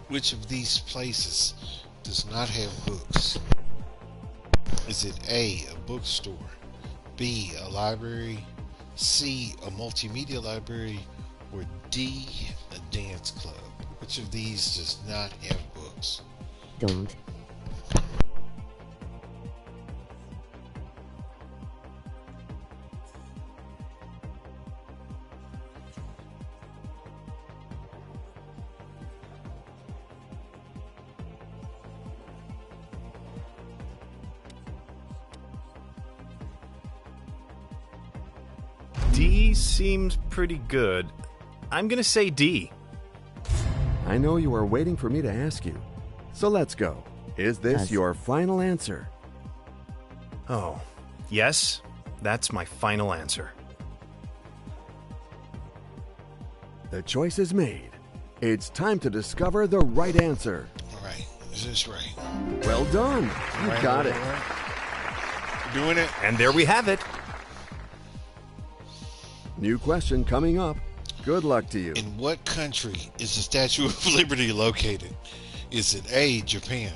Which of these places does not have books? Is it A, a bookstore? B, a library? C, a multimedia library? Or D, a dance club? Which of these does not have books? Don't. D seems pretty good. I'm gonna say D. I know you are waiting for me to ask you. So let's go. Is this Yes. your final answer? Oh, yes, that's my final answer. The choice is made. It's time to discover the right answer. All right, is this right? Well done. You Right, got right, it. right. Doing it. And there we have it. New question coming up. Good luck to you. In what country is the Statue of Liberty located? Is it A, Japan,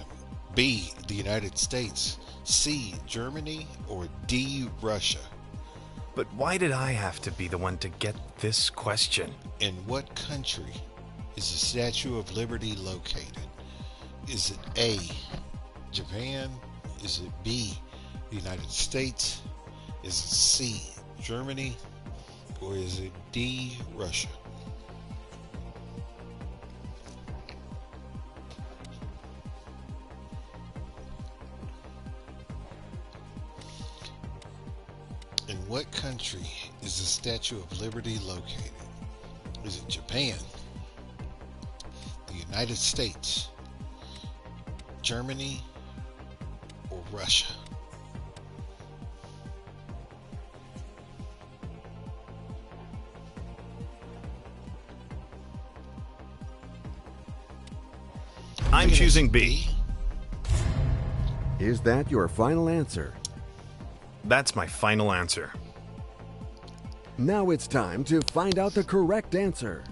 B, the United States, C, Germany, or D, Russia? But why did I have to be the one to get this question? In what country is the Statue of Liberty located? Is it A, Japan? Is it B, the United States? Is it C, Germany? Or is it D, Russia? In what country is the Statue of Liberty located? Is it Japan, the United States, Germany, or Russia? I'm choosing B. Is that your final answer? That's my final answer. Now it's time to find out the correct answer.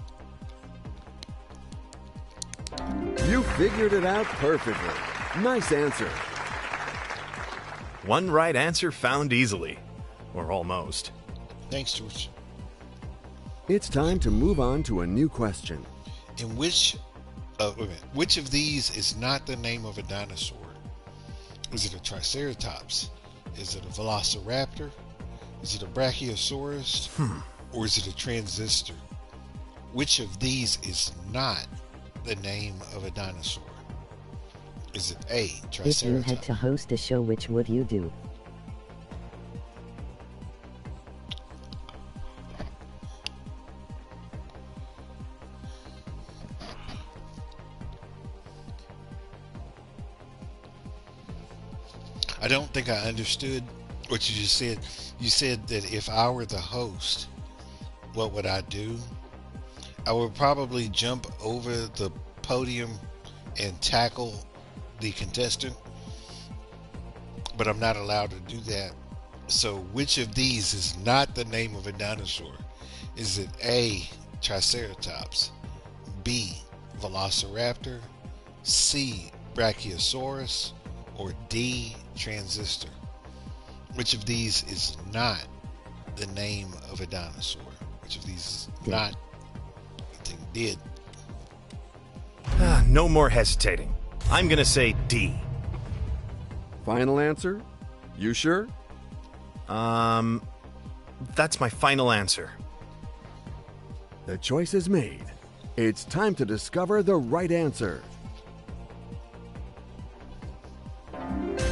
You figured it out perfectly. Nice answer. One right answer found easily. Or almost. Thanks, George. It's time to move on to a new question. In which, wait a minute. Which of these is not the name of a dinosaur? Is it a Triceratops? Is it a Velociraptor? Is it a Brachiosaurus? Or is it a Transistor? Which of these is not the name of a dinosaur? Is it A, If you Triceratops? had to host a show, which would you do? I don't think I understood what you just said. You said that if I were the host, what would I do? I would probably jump over the podium and tackle the contestant, but I'm not allowed to do that. So which of these is not the name of a dinosaur? Is it A, Triceratops, B, Velociraptor, C, Brachiosaurus, or D, Transistor? Which of these is not the name of a dinosaur? Which of these is not? I think did. No more hesitating. I'm gonna say D. Final answer? You sure? That's my final answer. The choice is made. It's time to discover the right answer.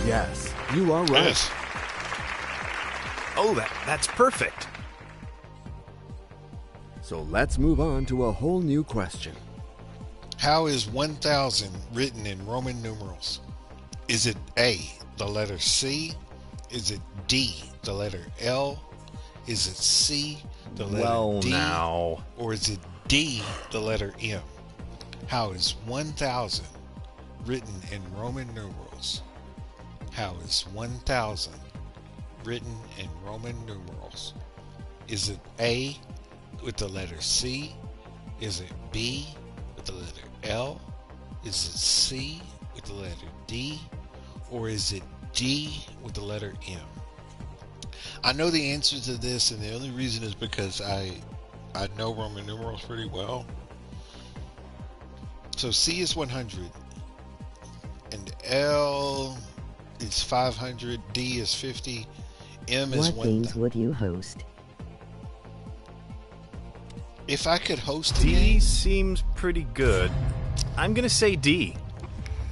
Yes, you are right. Yes. Oh, that's perfect. So let's move on to a whole new question. How is 1000 written in Roman numerals? Is it A, the letter C? Is it D, the letter L? Is it C, the letter D? Now. Or is it D, the letter M? How is 1000 written in Roman numerals? How is 1000 written in Roman numerals? Is it A with the letter C? Is it B with the letter L? Is it C with the letter D? Or is it D with the letter M? I know the answer to this, and the only reason is because I know Roman numerals pretty well. So C is 100, and L is 500, D is 50, M is What games 1,000. would you host? If I could host a D game, seems pretty good. I'm gonna say D.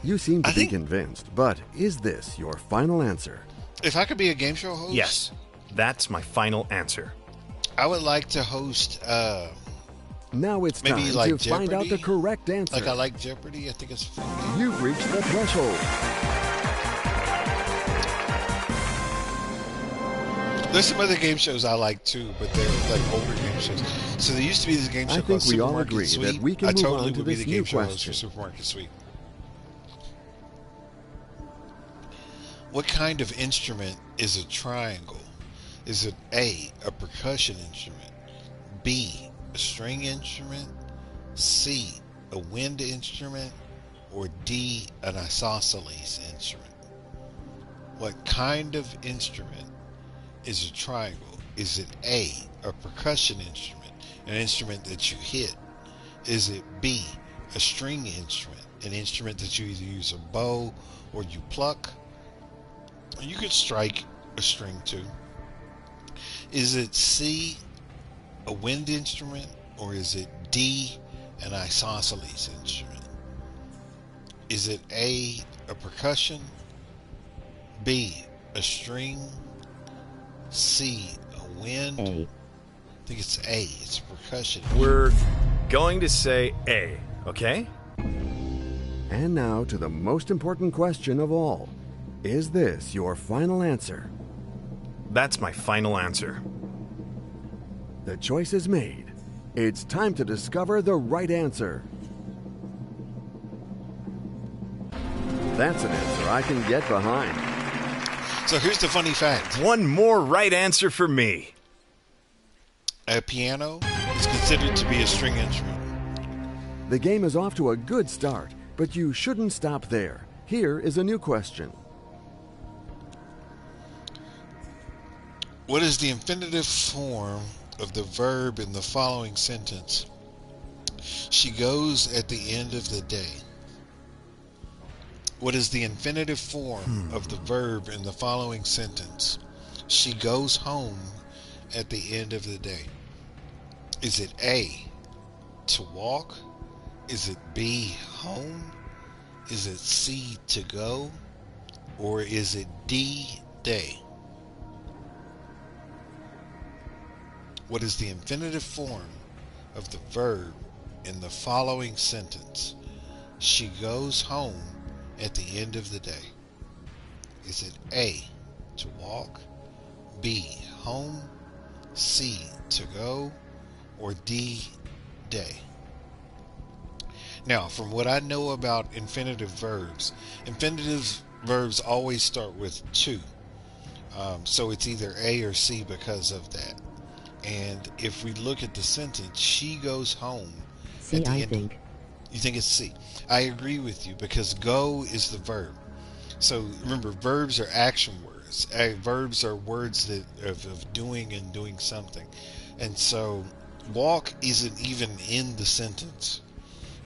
You seem to I be think- convinced, but is this your final answer? if I could be a game show host, Yes, that's my final answer. I would like to host, Now it's Maybe time like to find out the Jeopardy? correct answer. like I like Jeopardy. I think it's fun. You've reached the threshold. There's some other game shows I like too, but they're like older game shows. So there used to be this game show I called think we all Supermarket agree Suite. that we can I move totally on to would be this the new game show host for question. Supermarket Suite. What kind of instrument is a triangle? Is it A, a percussion instrument, B, a string instrument, C, a wind instrument, or D, an isosceles instrument? What kind of instrument is a triangle? Is it A, a percussion instrument, an instrument that you hit? Is it B, a string instrument, an instrument that you either use a bow or you pluck? Or you could strike a string too. Is it C, a wind instrument, or is it D, an isosceles instrument? Is it A, a percussion, B, a string, C, a wind? A. I think it's A, it's a percussion. We're going to say A, okay? And now to the most important question of all. Is this your final answer? That's my final answer. The choice is made. It's time to discover the right answer. That's an answer I can get behind. So here's the funny fact. One more right answer for me. A piano is considered to be a string instrument. The game is off to a good start, but you shouldn't stop there. Here is a new question. What is the infinitive form of the verb in the following sentence? She goes at the end of the day. What is the infinitive form of the verb in the following sentence? She goes home at the end of the day. Is it A, to walk? Is it B, home? Is it C, to go? Or is it D, day? What is the infinitive form of the verb in the following sentence? She goes home at the end of the day. Is it A, to walk, B, home, C, to go, or D, day? Now, from what I know about infinitive verbs always start with to. So it's either A or C because of that. And if we look at the sentence, she goes home C, at the I end. think. You think it's C? I agree with you because go is the verb. So remember, verbs are action words. Verbs are words that of doing and doing something. And so walk isn't even in the sentence.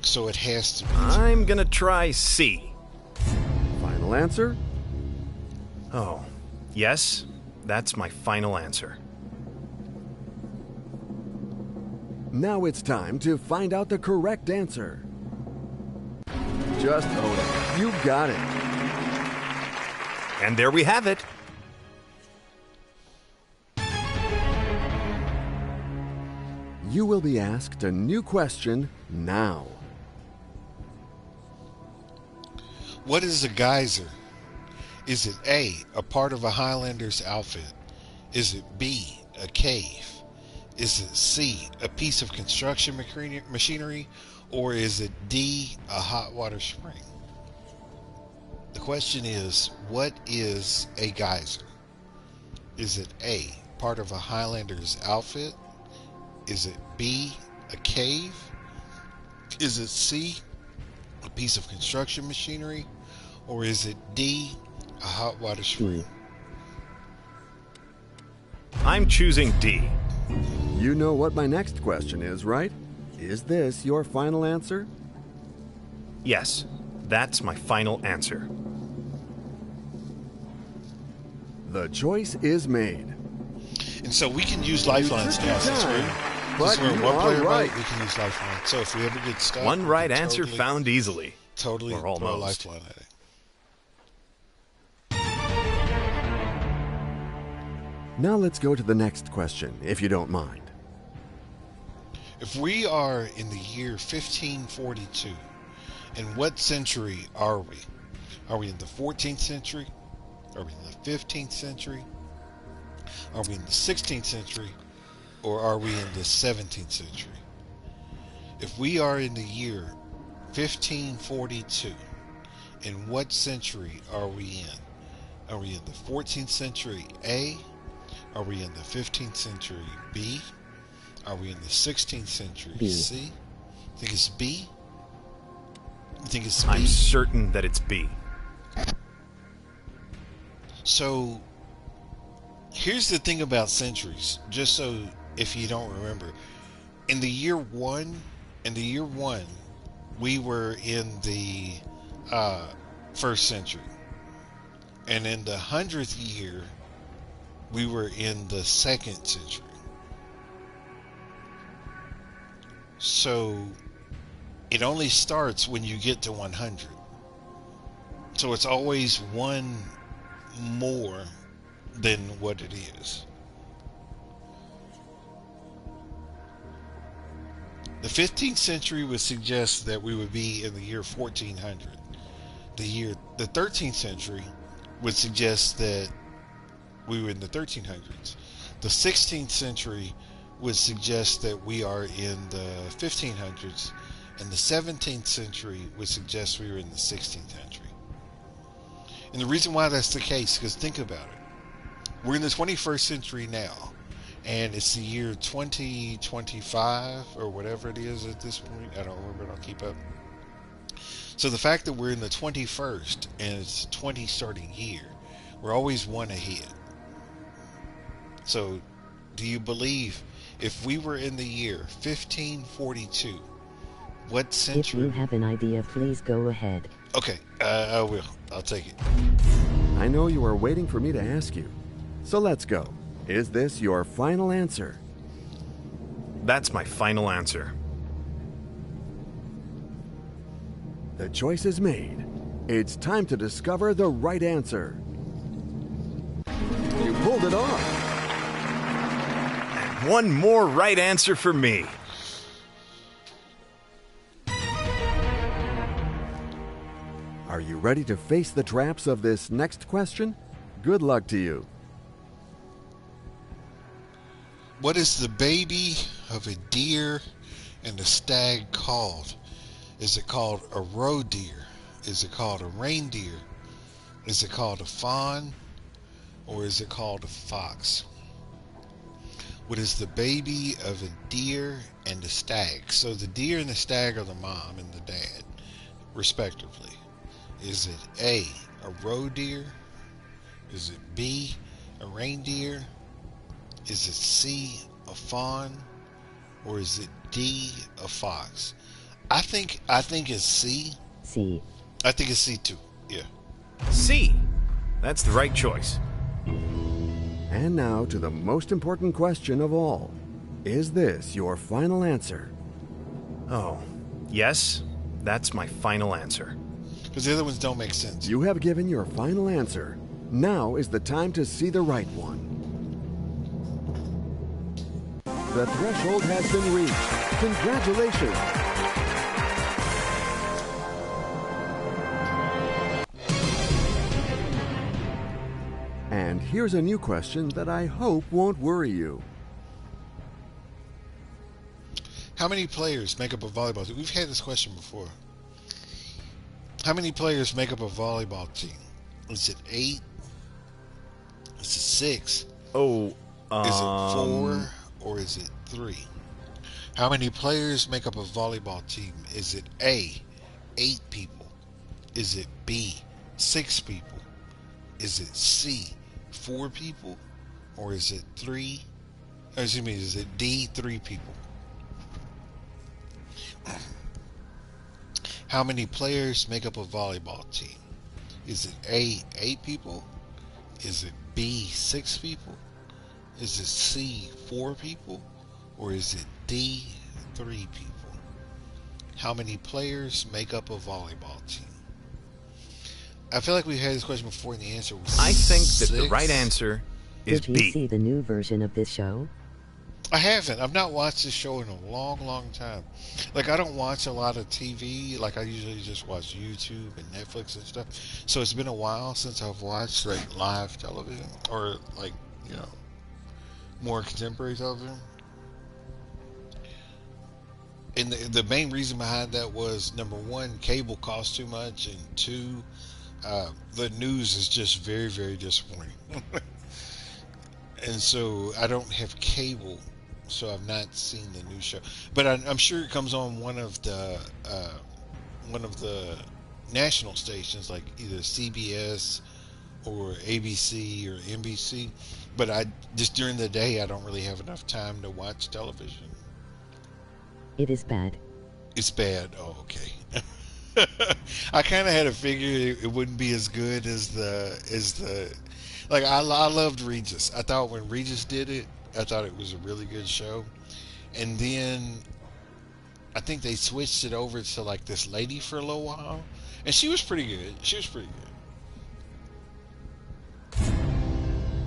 So it has to be. I'm gonna try C. Final answer? Oh, yes, that's my final answer. Now it's time to find out the correct answer. Just own it. You got it. And there we have it. You will be asked a new question now. What is a geyser? Is it A part of a Highlander's outfit? Is it B, a cave? Is it C, a piece of construction machinery? Or is it D, a hot water spring? The question is, what is a geyser? Is it A, part of a Highlander's outfit? Is it B, a cave? Is it C, a piece of construction machinery? Or is it D, a hot water spring? I'm choosing D. You know what my next question is, right? Is this your final answer? Yes, that's my final answer. The choice is made. And so we can use lifelines now. Since we're in one player right, we can use lifelines. So if we ever get stuck, One right answer found easily. Totally or throw a almost. lifeline at it. Now let's go to the next question, if you don't mind. If we are in the year 1542, in what century are we? Are we in the 14th century? Are we in the 15th century? Are we in the 16th century? Or are we in the 17th century? If we are in the year 1542, in what century are we in? Are we in the 14th century A? Are we in the 15th century B? Are we in the 16th century B. C? I think it's B. I think it's B. I'm certain that it's B. So, here's the thing about centuries, just so if you don't remember. In the year one, we were in the first century. And in the 100th year, we were in the 2nd century. So, it only starts when you get to 100. So it's always one more than what it is. The 15th century would suggest that we would be in the year 1400. The 13th century would suggest that we were in the 1300s. The 16th century would suggest that we are in the 1500s, and the 17th century would suggest we were in the 16th century. And the reason why that's the case, because think about it. We're in the 21st century now, and it's the year 2025 or whatever it is at this point. I don't remember, I don't keep up. So the fact that we're in the 21st and it's 20 starting year, we're always one ahead. So do you believe if we were in the year 1542, what century? If you have an idea, please go ahead. Okay, I will. I'll take it. I know you are waiting for me to ask you. So let's go. Is this your final answer? That's my final answer. The choice is made. It's time to discover the right answer. You pulled it off. One more right answer for me. Are you ready to face the traps of this next question? Good luck to you. What is the baby of a deer and a stag called? Is it called a roe deer? Is it called a reindeer? Is it called a fawn? Or is it called a fox? What is the baby of a deer and a stag? So the deer and the stag are the mom and the dad, respectively. Is it A, a roe deer? Is it B, a reindeer? Is it C, a fawn? Or is it D, a fox? I think it's C. C. I think it's C too. Yeah. C. That's the right choice. And now to the most important question of all. Is this your final answer? Oh, yes, that's my final answer. Because the other ones don't make sense. You have given your final answer. Now is the time to see the right one. The threshold has been reached. Congratulations! And here's a new question that I hope won't worry you. How many players make up a volleyball team? We've had this question before. How many players make up a volleyball team? Is it 8? Is it 6? Oh, Is it 4? Or is it 3? How many players make up a volleyball team? Is it A, 8 people? Is it B, 6 people? Is it C, 4 people? Or is it 3? Or excuse me, is it D, 3 people? How many players make up a volleyball team? Is it A, 8 people? Is it B, 6 people? Is it C, 4 people? Or is it D, 3 people? How many players make up a volleyball team? I feel like we had this question before and the answer was I think that 6. the right answer is Did you B. see the new version of this show? I haven't. I've not watched this show in a long, long time. Like, I don't watch a lot of TV. Like, I usually just watch YouTube and Netflix and stuff. So it's been a while since I've watched, like, live television or, like, you know, more contemporary television. And the main reason behind that was, number one, cable costs too much, and two, the news is just very, very disappointing. And so I don't have cable, so I've not seen the new show. But I'm sure it comes on one of the national stations, like either CBS or ABC or NBC. But I just during the day I don't really have enough time to watch television. It is bad. It's bad. Oh, okay. I kind of had a figure it wouldn't be as good as the like I loved Regis. I thought when Regis did it, I thought it was a really good show. And then I think they switched it over to like this lady for a little while, and she was pretty good.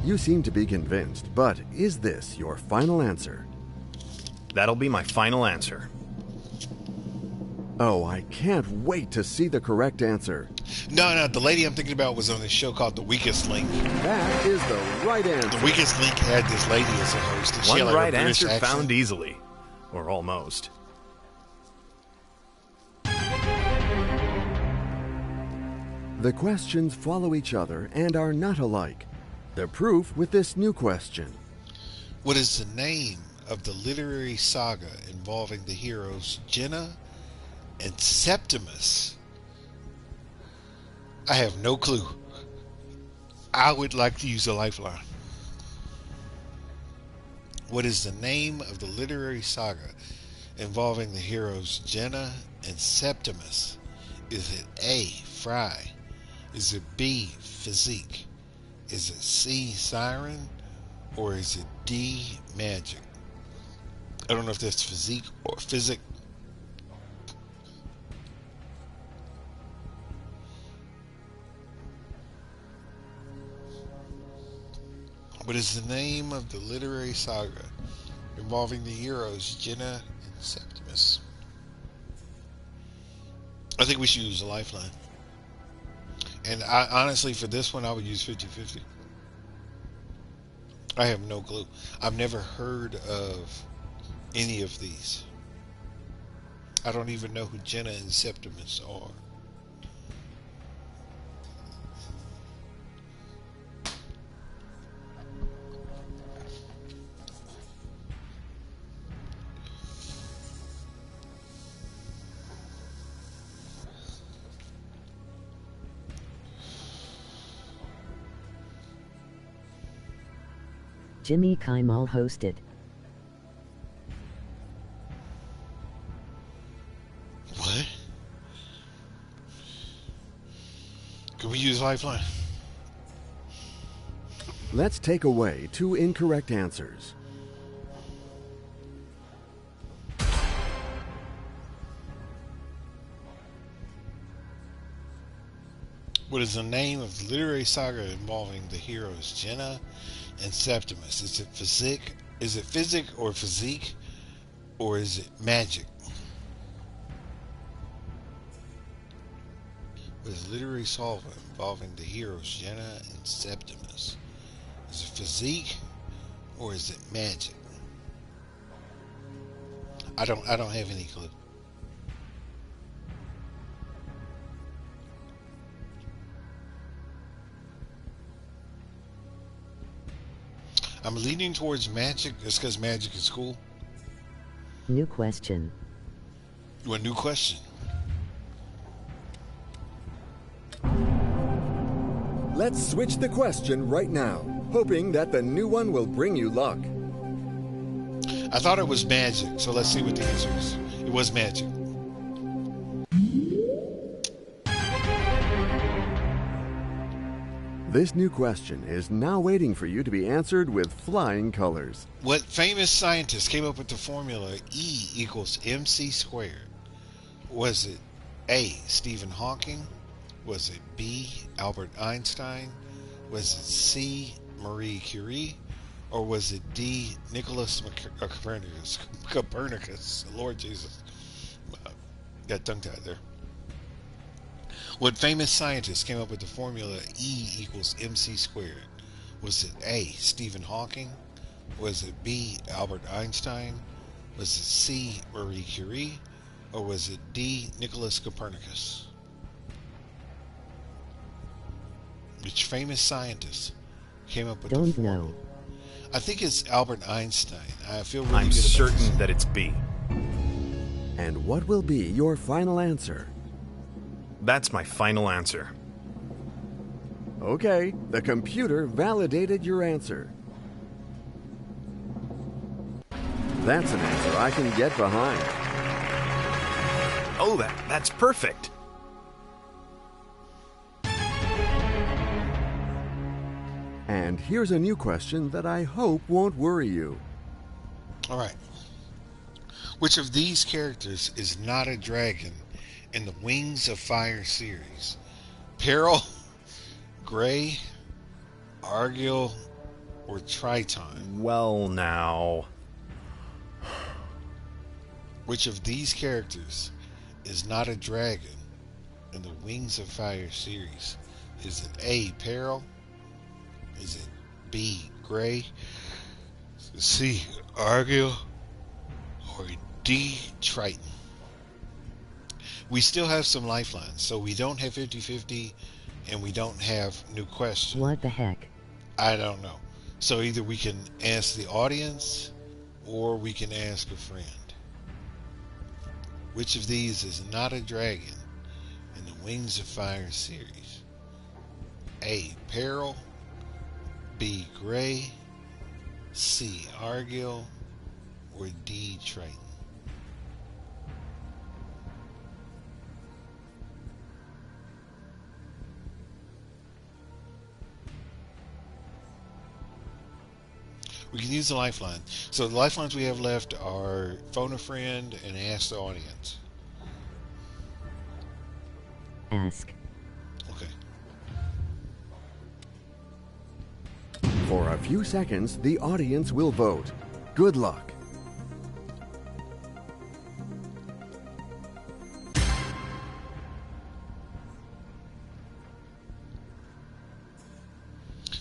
You seem to be convinced, but is this your final answer? That'll be my final answer. Oh, I can't wait to see the correct answer. No, the lady I'm thinking about was on this show called The Weakest Link. That is the right answer. The Weakest Link had this lady as a host. And she One had, like, a right British answer accent. found easily. Or almost. The questions follow each other and are not alike. The proof with this new question. What is the name of the literary saga involving the heroes Jenna and Septimus? I have no clue. I would like to use a lifeline. What is the name of the literary saga involving the heroes Jenna and Septimus? Is it A, Fry? Is it B, Physique? Is it C, Siren? Or is it D, Magic? I don't know if that's Physique or Physic. What is the name of the literary saga involving the heroes Jenna and Septimus? I think we should use a lifeline. And I honestly, for this one, I would use 50-50. I have no clue. I've never heard of any of these. I don't even know who Jenna and Septimus are. Jimmy Kimmel hosted. What? Can we use lifeline? Let's take away 2 incorrect answers. What is the name of the literary saga involving the heroes Jenna and Septimus? Is it Physique? Is it Physic or Physique? Or is it Magic? What is literary saga involving the heroes Jenna and Septimus? Is it physique or is it magic? I don't have any clue. I'm leaning towards magic just because magic is cool. New question. What new question? Let's switch the question right now, hoping that the new one will bring you luck. I thought it was magic, so let's see what the answer is. It was magic. This new question is now waiting for you to be answered with flying colors. What famous scientist came up with the formula E equals mc squared? Was it A, Stephen Hawking? Was it B, Albert Einstein? Was it C, Marie Curie? Or was it D, Nicholas Copernicus? Copernicus. Lord Jesus. Got tongue-tied there. What famous scientist came up with the formula E equals mc squared? Was it A, Stephen Hawking? Was it B, Albert Einstein? Was it C, Marie Curie? Or was it D, Nicholas Copernicus? Which famous scientist came up with the Don't formula? know. I think it's Albert Einstein. I feel really I'm good about certain this. that it's B. And what will be your final answer? That's my final answer. Okay, the computer validated your answer. That's an answer I can get behind. Oh, that's perfect. And here's a new question that I hope won't worry you. All right. Which of these characters is not a dragon in the Wings of Fire series? Peril, Gray, Argyll, or Triton? Well, now. Which of these characters is not a dragon in the Wings of Fire series? Is it A, Peril? Is it B, Gray? C, Argyll? Or D, Triton? We still have some lifelines, so we don't have 50-50 and we don't have new questions. What the heck? I don't know. So either we can ask the audience or we can ask a friend. Which of these is not a dragon in the Wings of Fire series? A, Peril. B, Gray. C, Argyll. Or D, Triton? We can use the lifeline. So the lifelines we have left are phone a friend and ask the audience. Ask. Okay. For a few seconds, the audience will vote. Good luck.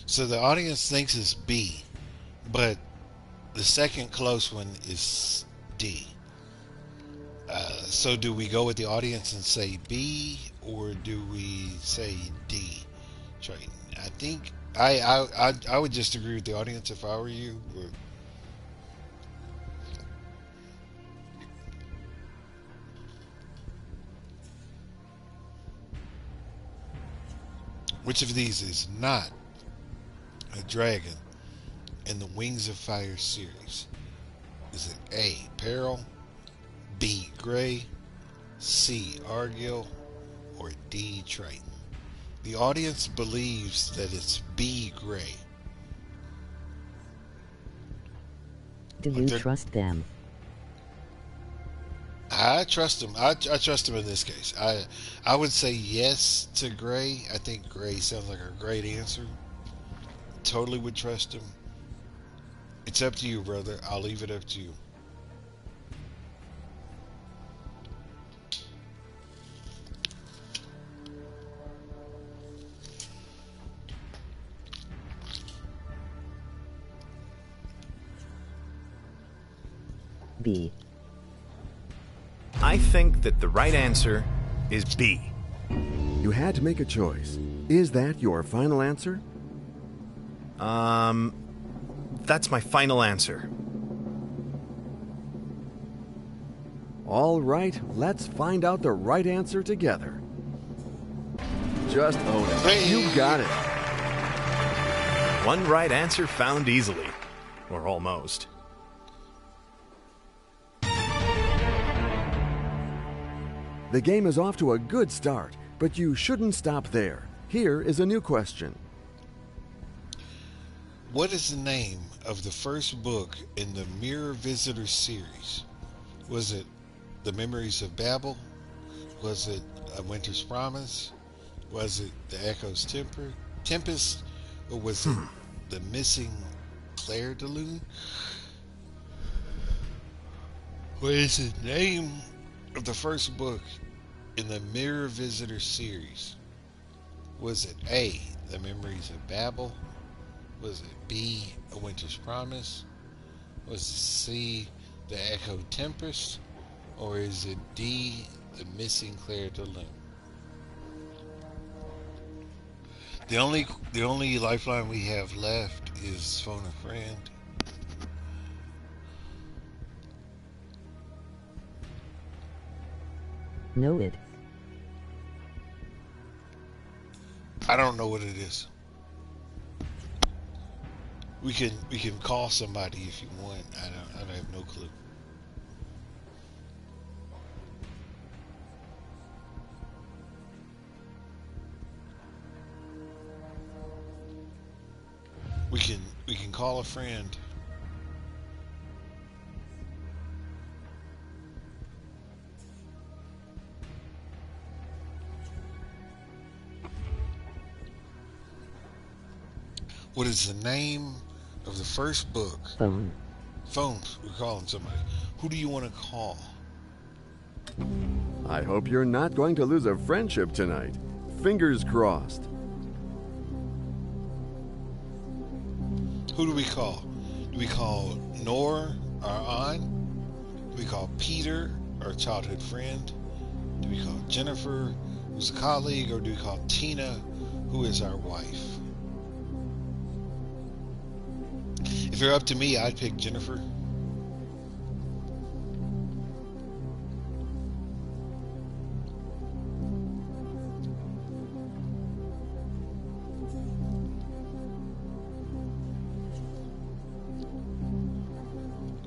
So the audience thinks it's B, but the second close one is D. So do we go with the audience and say B, or do we say D? Triton. I think I would just agree with the audience if I were you. Which of these is not a dragon in the Wings of Fire series? Is it A, Peril, B, Gray, C, Argyll, or D, Triton? The audience believes that it's B, Gray. Do you trust them? I trust him. I trust him in this case. I would say yes to Gray. I think Gray sounds like a great answer. Totally would trust him. It's up to you, brother. I'll leave it up to you. B. I think that the right answer is B. You had to make a choice. Is that your final answer? That's my final answer. All right, let's find out the right answer together. Just own it. You got it. One right answer found easily. Or almost. The game is off to a good start, but you shouldn't stop there. Here is a new question. What is the name of the first book in the Mirror Visitor series? Was it The Memories of Babel? Was it A Winter's Promise? Was it The Echo's Tempest? Or was it The Missing Claire de Lune? What is the name of the first book in the Mirror Visitor series? Was it A, The Memories of Babel? Was it B, A Winter's Promise? Was it C, The Echo Tempest? Or is it D, The Missing Claire de Lune? The only lifeline we have left is phone a friend. Know it. I don't know what it is. We can call somebody if you want. I have no clue. We can call a friend. What is the name of the first book? Phone. Phone. We're calling somebody. Who do you want to call? I hope you're not going to lose a friendship tonight. Fingers crossed. Who do we call? Do we call Nor, our aunt? Do we call Peter, our childhood friend? Do we call Jennifer, who's a colleague? Or do we call Tina, who is our wife? If you're up to me, I'd pick Jennifer.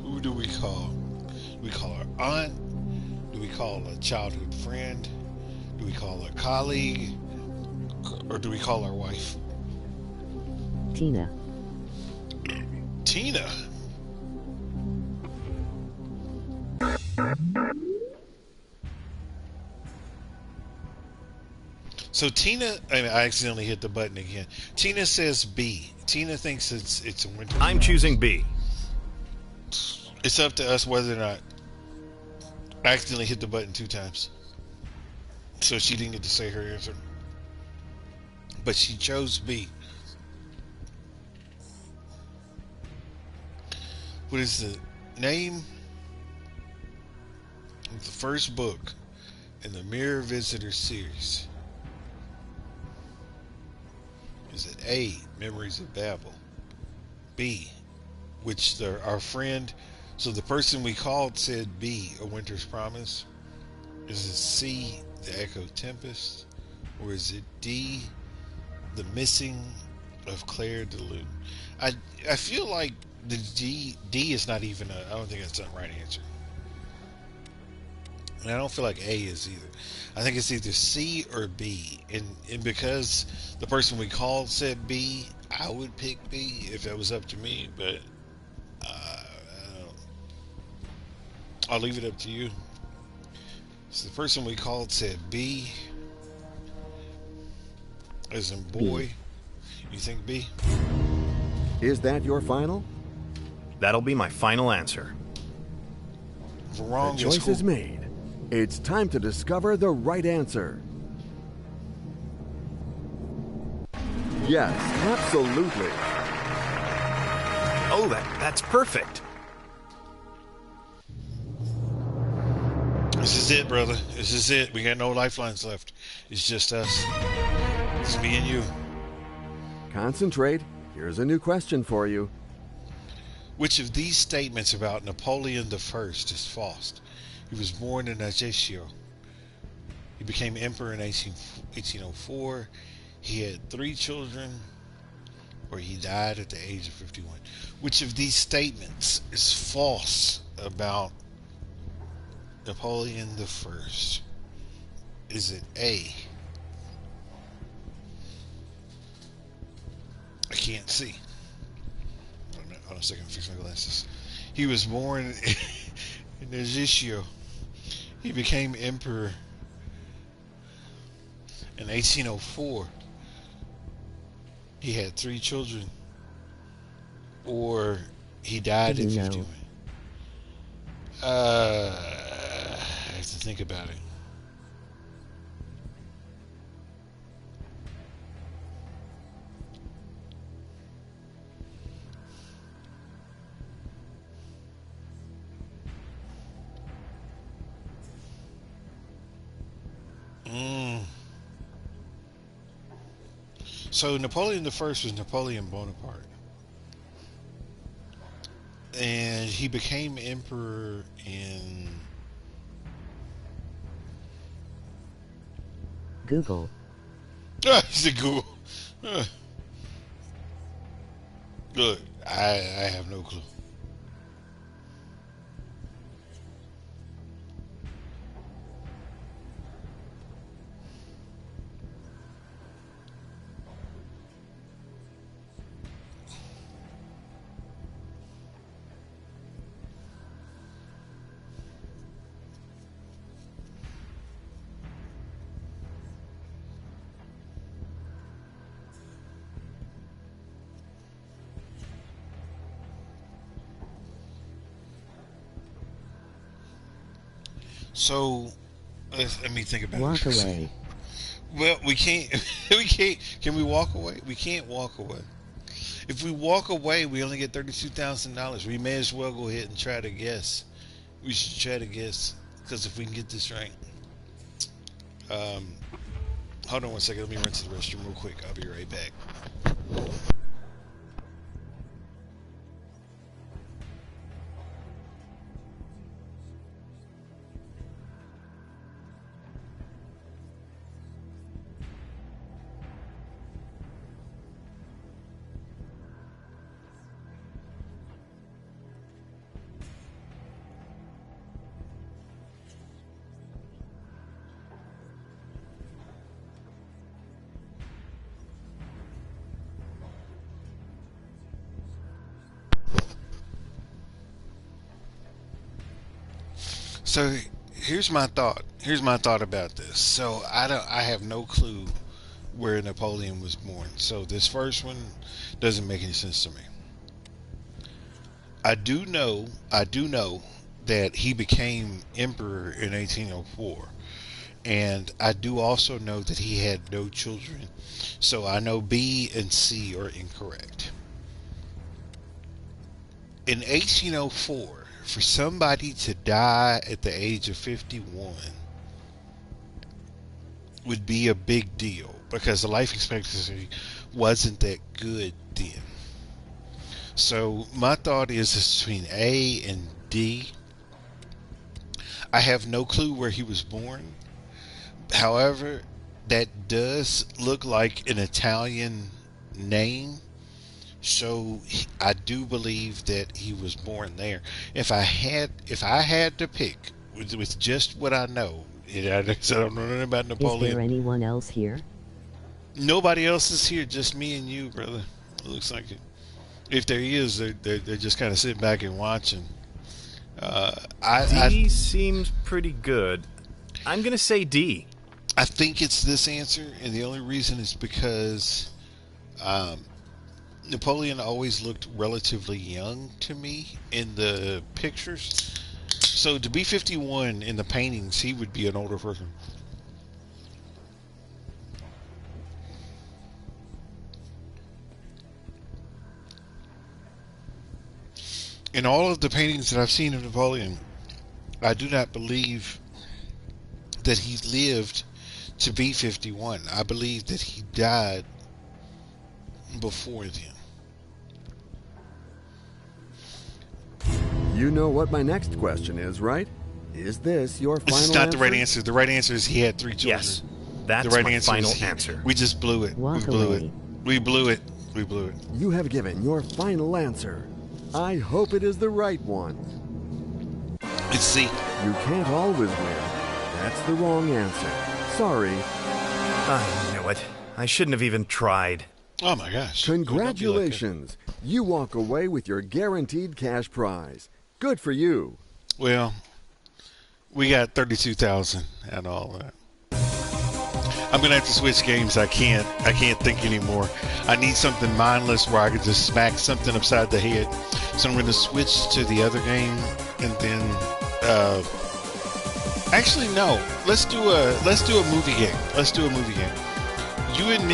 Who do we call? Do we call our aunt? Do we call a childhood friend? Do we call a colleague? Or do we call our wife? Tina. Tina. So Tina, I accidentally hit the button again. Tina says B. Tina thinks it's a winter. I'm choosing B. It's up to us whether or not I accidentally hit the button 2 times. So she didn't get to say her answer. But she chose B. What is the name of the first book in the Mirror Visitor series? Is it A, Memories of Babel? B, which our friend, so the person we called said B, A Winter's Promise? Is it C, The Echo Tempest? Or is it D, The Missing of Claire de Lune? I feel like the D is not even I don't think that's the right answer. And I don't feel like A is either. I think it's either C or B. And because the person we called said B, I would pick B if it was up to me. But I'll leave it up to you. So the person we called said B, as in boy. You think B? Is that your final? That'll be my final answer. If we're wrong, The choice is made. It's time to discover the right answer. Yes, absolutely. Oh, that's perfect. is it, brother. This is it. We got no lifelines left. It's just us. It's me and you. Concentrate. Here's a new question for you. Which of these statements about Napoleon I is false? He was born in Ajaccio. He became emperor in 1804. He had 3 children, or he died at the age of 51. Which of these statements is false about Napoleon I? Is it A? I can't see. Hold on a second, fix my glasses. He was born in Ajaccio. He became emperor in 1804. He had 3 children, or he died at 51. I have to think about it. So Napoleon I was Napoleon Bonaparte. And he became emperor in... Google. He's a Google. Look, I have no clue. So, let me think about Walk it. away. Well, we can't. We can't. Can we walk away? We can't walk away. If we walk away, we only get $32,000. We may as well go ahead and try to guess. We should try to guess, because if we can get this right. Hold on one second. Let me run to the restroom real quick. I'll be right back. So here's my thought. Here's my thought about this. So I have no clue where Napoleon was born. So this first one doesn't make any sense to me. I do know that he became emperor in 1804. And I do also know that he had no children. So I know B and C are incorrect. In 1804, for somebody to die at the age of 51 would be a big deal, because the life expectancy wasn't that good then. So my thought is it's between A and D. I have no clue where he was born. However, that does look like an Italian name. So I do believe that he was born there. If I had to pick with just what I know, I don't know nothing about Napoleon. Is there anyone else here? Nobody else is here, just me and you, brother. It looks like it. If there is, they're just kind of sitting back and watching. D seems pretty good. I'm gonna say D. I think it's this answer, and the only reason is because Napoleon always looked relatively young to me in the pictures. So to be 51 in the paintings, he would be an older person. In all of the paintings that I've seen of Napoleon, I do not believe that he lived to be 51. I believe that he died before then. You know what my next question is, right? Is this your final It's not answer? the right answer. The right answer is he had 3 children. Yes, that's the right my answer final is answer. We just blew it. Walk we blew away. it. We blew it. We blew it. You have given your final answer. I hope it is the right one. It's C. You can't always win. That's the wrong answer. Sorry. I knew it. I shouldn't have even tried. Oh my gosh. Don't be like that. Congratulations. You walk away with your guaranteed cash prize. Good for you. Well, we got 32,000 and all that. I'm gonna have to switch games. I can't think anymore. I need something mindless where I could just smack something upside the head. So I'm gonna switch to the other game, and then actually no. Let's do a movie game. Let's do a movie game. You and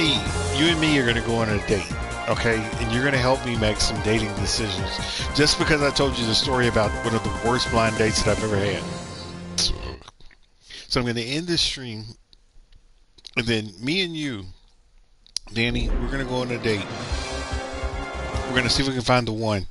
me are gonna go on a date, okay? And you're gonna help me make some dating decisions. Just because I told you the story about one of the worst blind dates that I've ever had. So I'm gonna end this stream. And then me and you, Danny, we're going to go on a date. We're going to see if we can find the one.